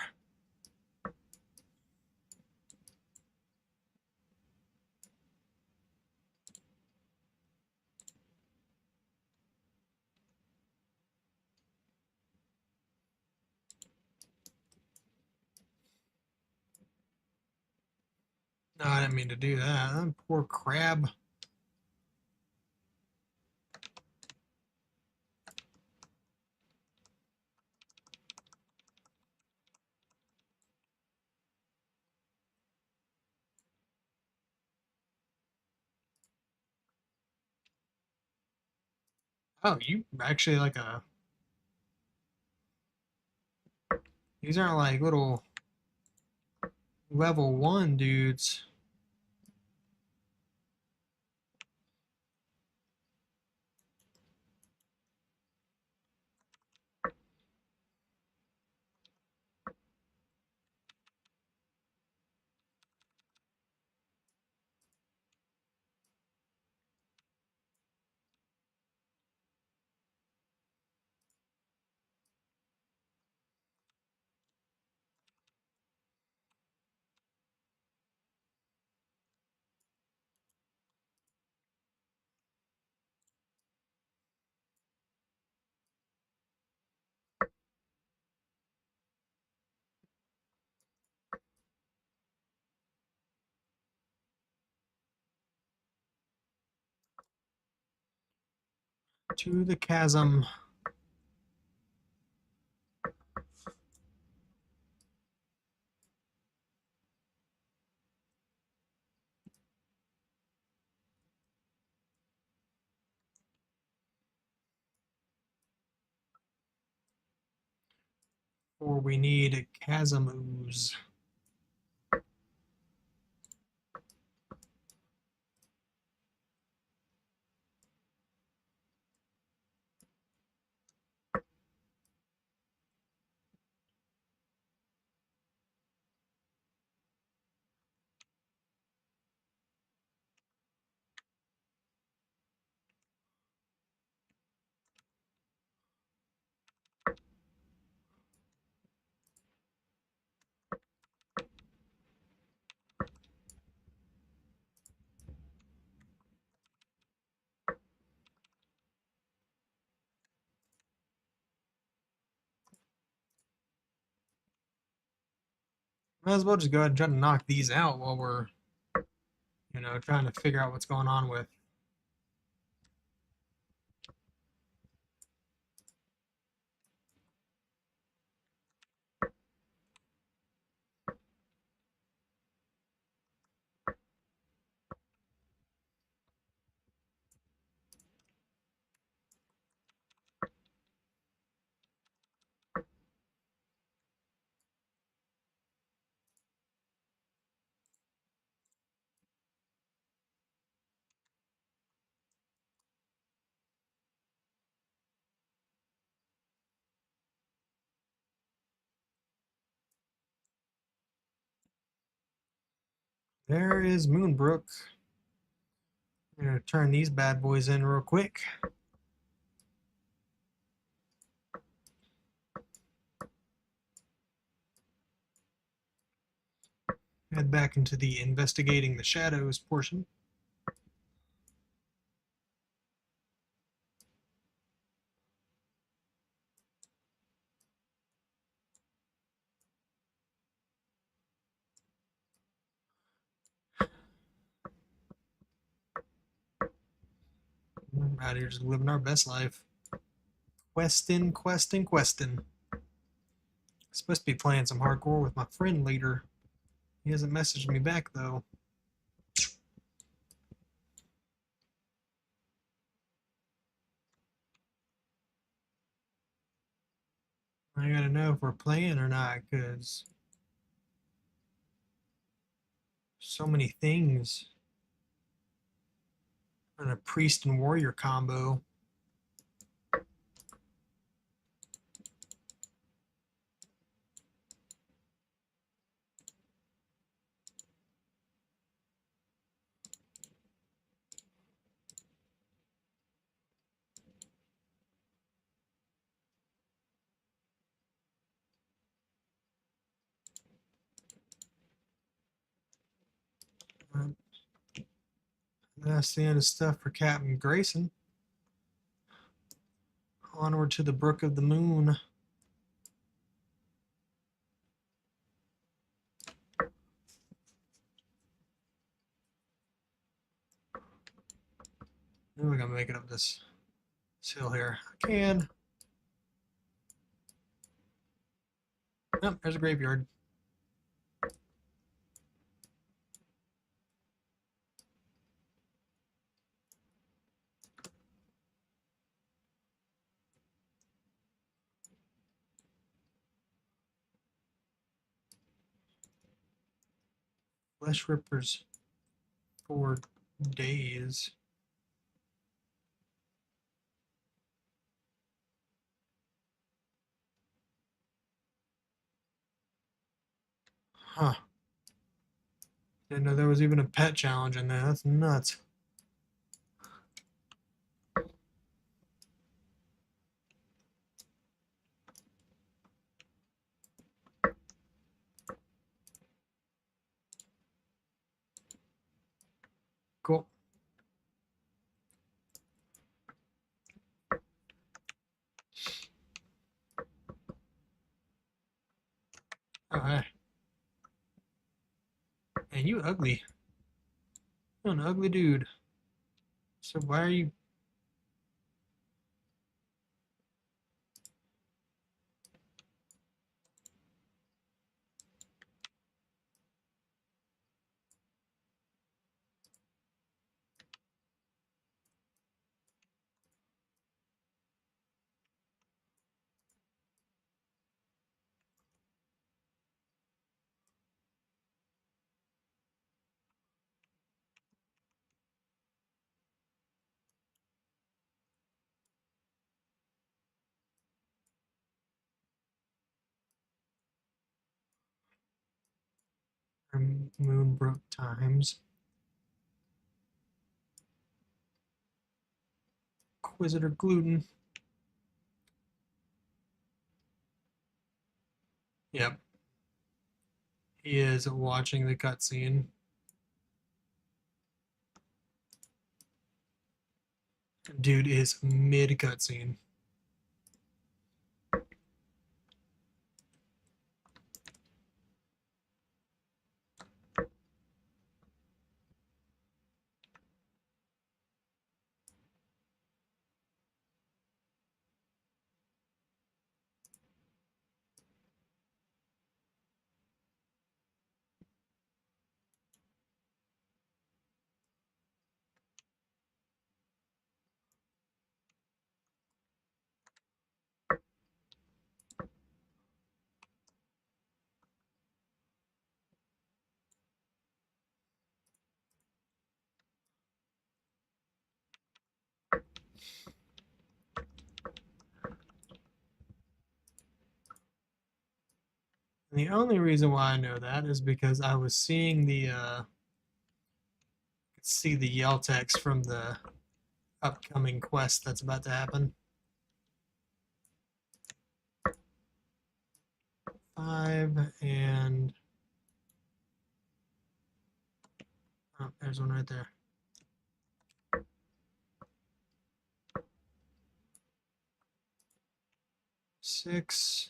no, I didn't mean to do that. That poor crab. Oh, you actually like a. These aren't like little level 1 dudes. To the chasm. Or we need a chasm ooze. Might as well just go ahead and try to knock these out while we're, trying to figure out what's going on with. There is Moonbrook. I'm going to turn these bad boys in real quick. Head back into the investigating the shadows portion. We're out here just living our best life. Questing. Supposed to be playing some hardcore with my friend later. He hasn't messaged me back though. I gotta know if we're playing or not, because so many things on a priest and warrior combo. That's the end of stuff for Captain Grayson. Onward to the Brook of the Moon. We're gonna make it up this hill here. I can. Oh, there's a graveyard. Flesh rippers for days. Huh. Didn't know there was even a pet challenge in there. That's nuts. Cool. Oh, hey. Man, you ugly. You're an ugly dude. So why are you... Moonbrook Times. Inquisitor Gluten. Yep. He is watching the cutscene. Dude is mid cutscene. And the only reason why I know that is because I was seeing the yell text from the upcoming quest that's about to happen. 5 and oh, there's one right there. 6.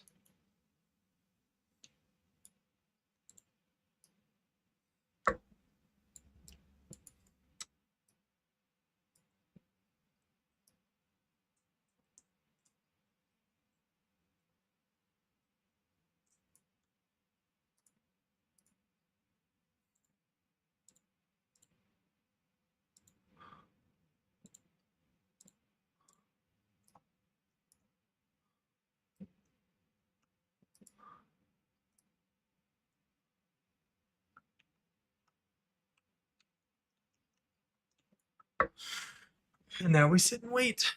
And now we sit and wait.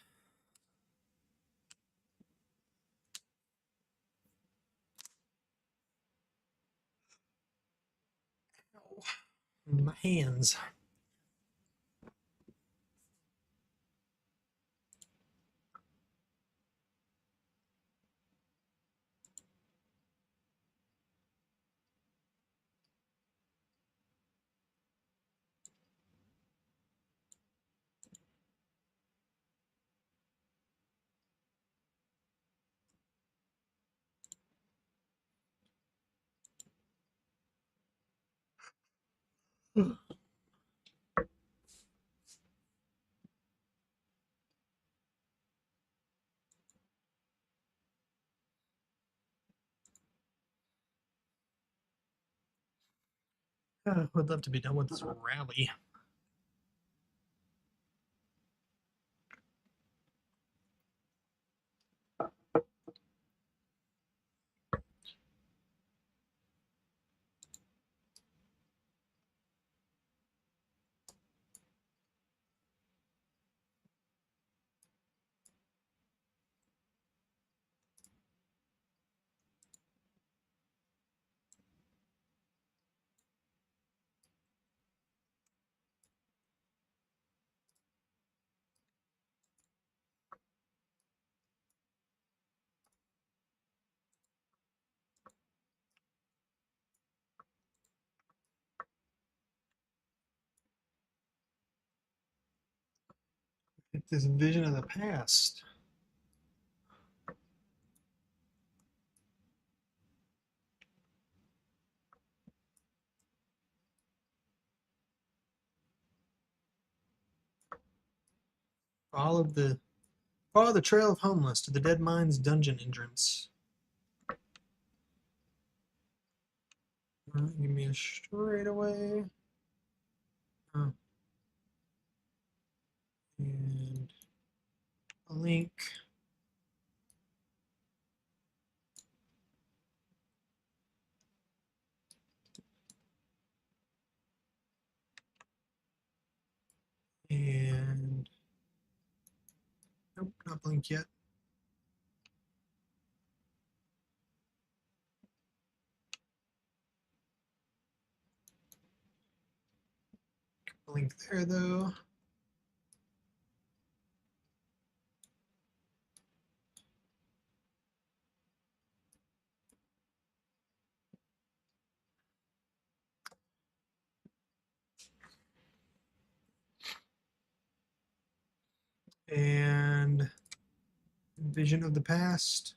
My hands. Would love to be done with this rally. Get this vision of the past. Follow the trail of homeless to the Dead Mines dungeon entrance. Give me a straightaway. Oh. And a link. And nope, not blink yet. Blink there though. And vision of the past.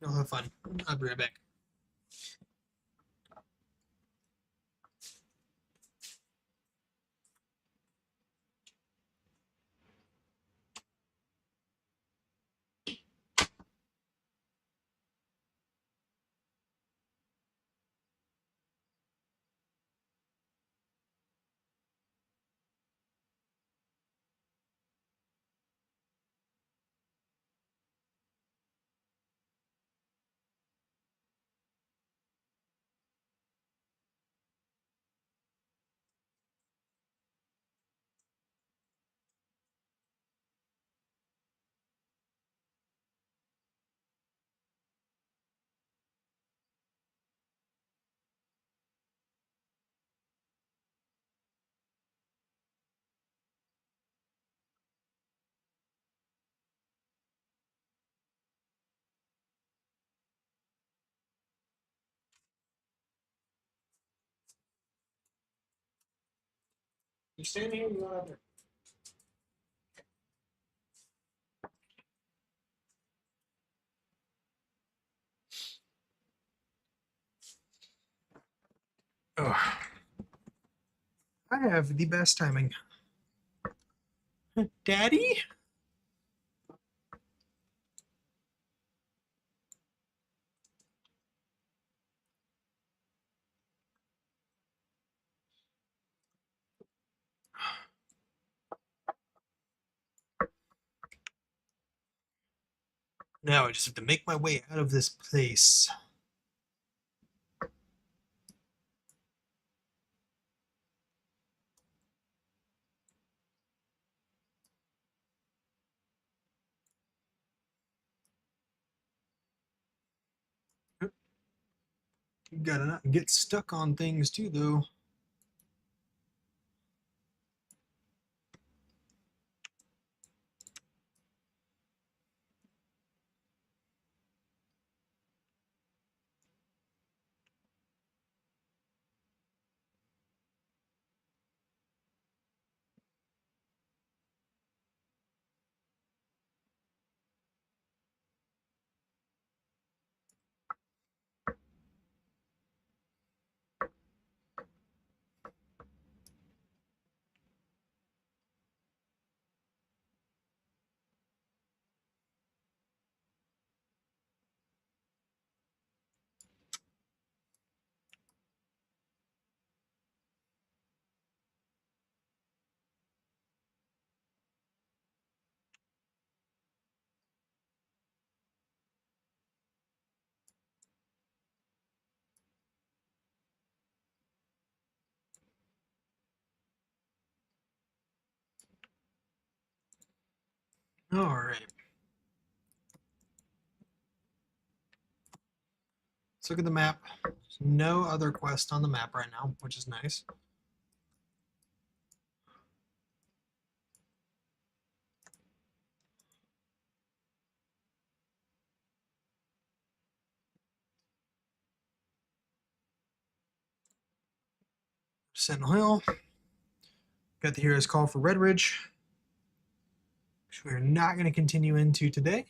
You'll have fun. I'll be right back. You stand here, you go out there. Oh, I have the best timing. Daddy? Now I just have to make my way out of this place. You gotta not get stuck on things too, though. All right. Let's look at the map. There's no other quest on the map right now, which is nice. Sentinel Hill. Got the hero's call for Redridge, which we're not going to continue into today.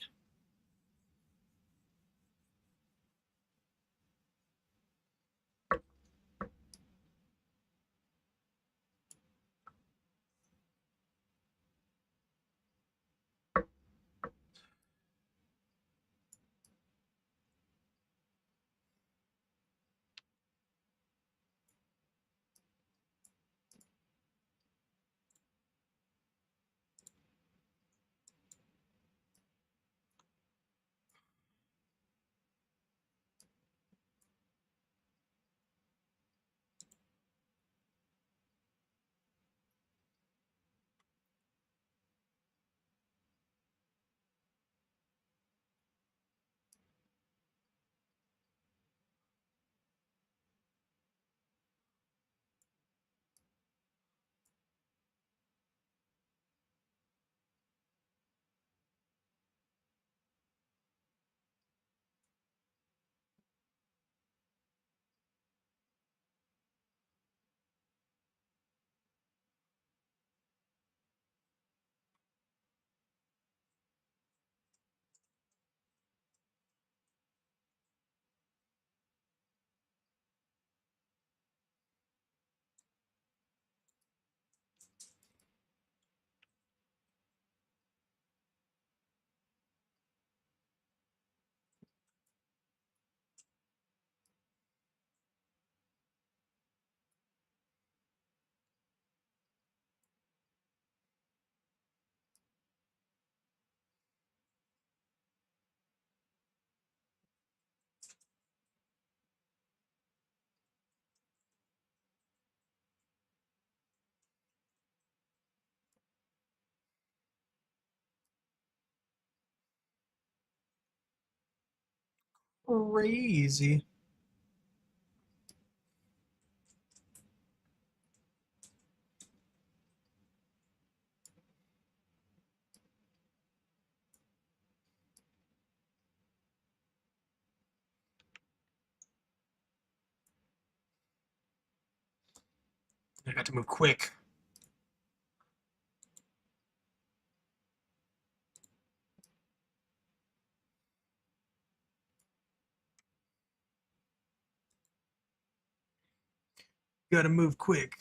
Crazy. I got to move quick. Got to move quick.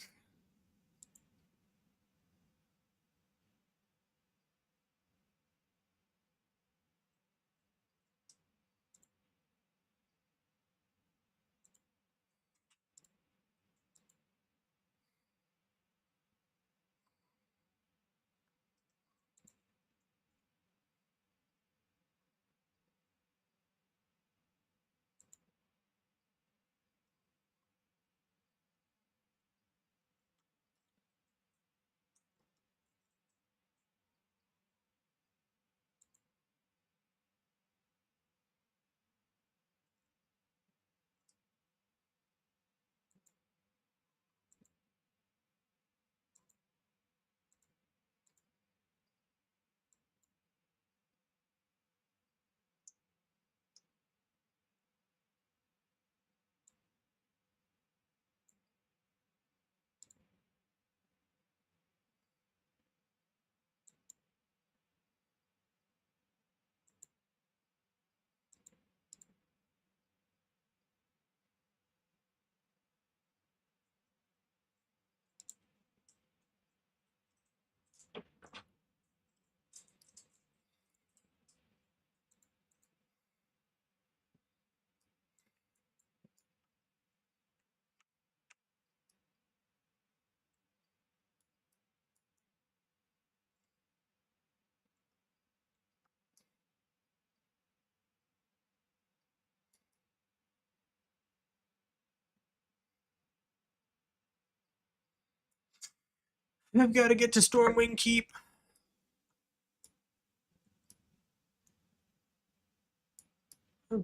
I've got to get to Stormwing Keep.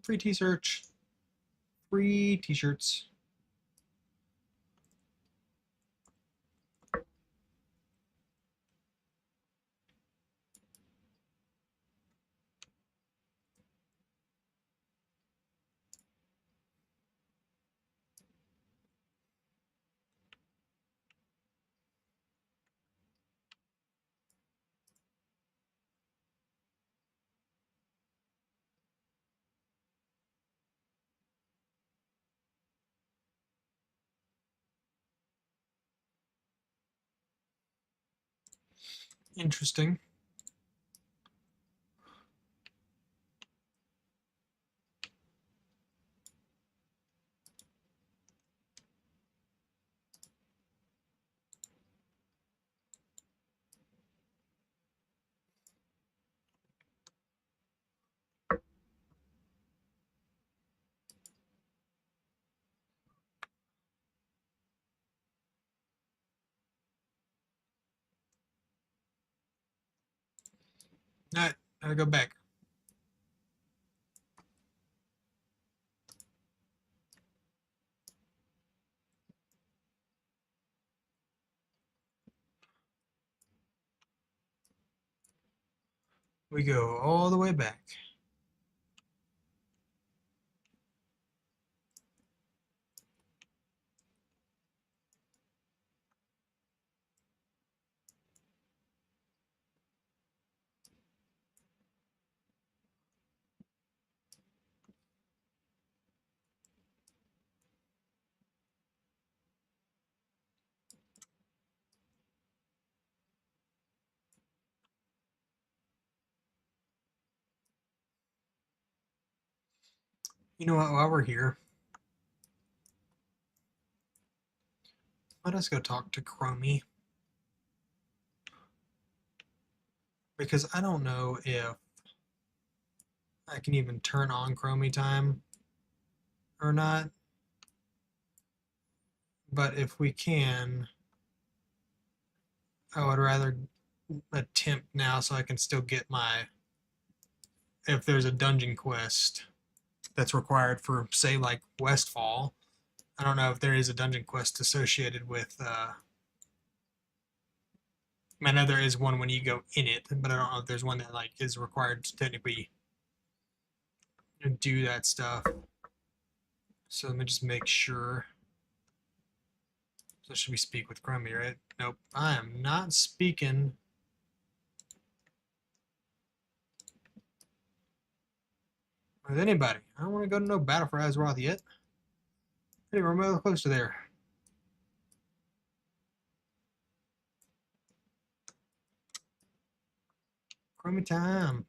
free t-search. Free t-shirts. Interesting. All right, I'll go back. We go all the way back. You know what, while we're here, let us go talk to Chromie. Because I don't know if I can even turn on Chromie time or not. But if we can, I would rather attempt now so I can still get my, if there's a dungeon quest that's required for, say, like Westfall. I don't know if there is a dungeon quest associated with, I know there is one when you go in it, but I don't know if there's one that like is required to technically do that stuff. So let me just make sure. So should we speak with Chromie, right? Nope, I am not speaking with anybody. I don't want to go to no battle for Azeroth yet. Not even remotely close to there. Chromie time.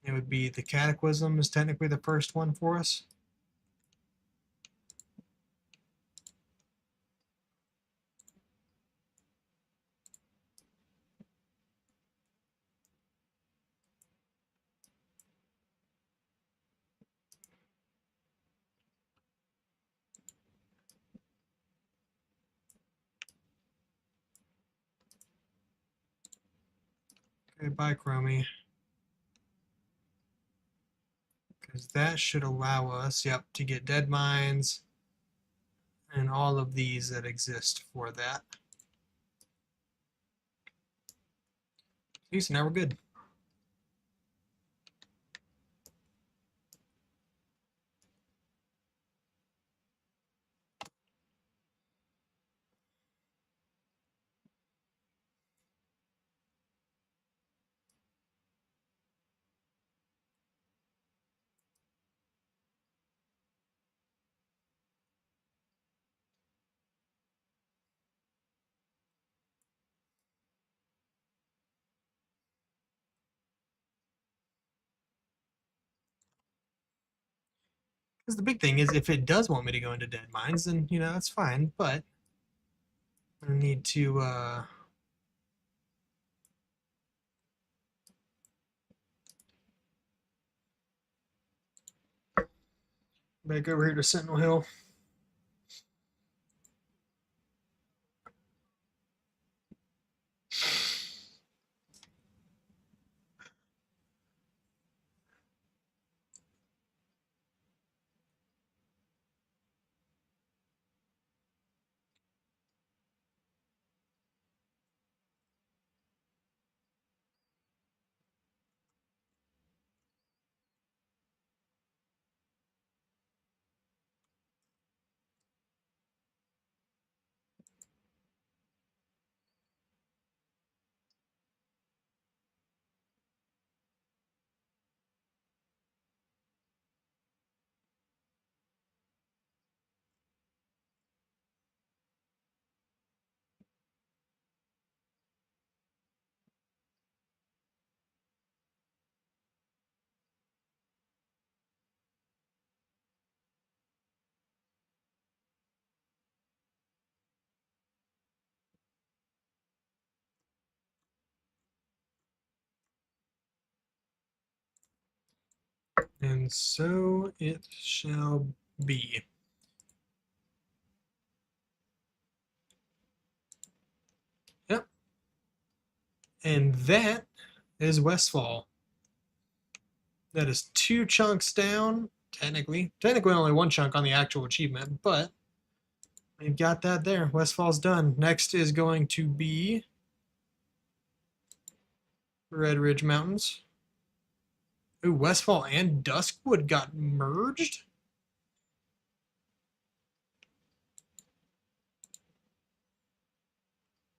It would be the Cataclysm is technically the first one for us. Okay, bye Chromie. Because that should allow us, yep, to get dead mines and all of these that exist for that. See, so now we're good. Because the big thing is, if it does want me to go into dead mines, then, you know, that's fine, but I need to, back over here to Sentinel Hill. And so it shall be. Yep. And that is Westfall. That is 2 chunks down, technically. Technically only 1 chunk on the actual achievement, but we've got that there. Westfall's done. Next is going to be Redridge Mountains. Ooh, Westfall and Duskwood got merged?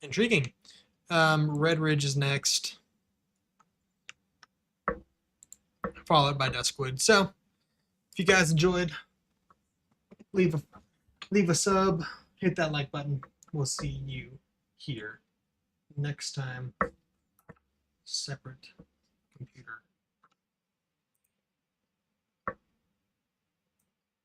Intriguing. Redridge is next, followed by Duskwood. So, if you guys enjoyed, leave a sub, hit that like button. We'll see you here next time. Separate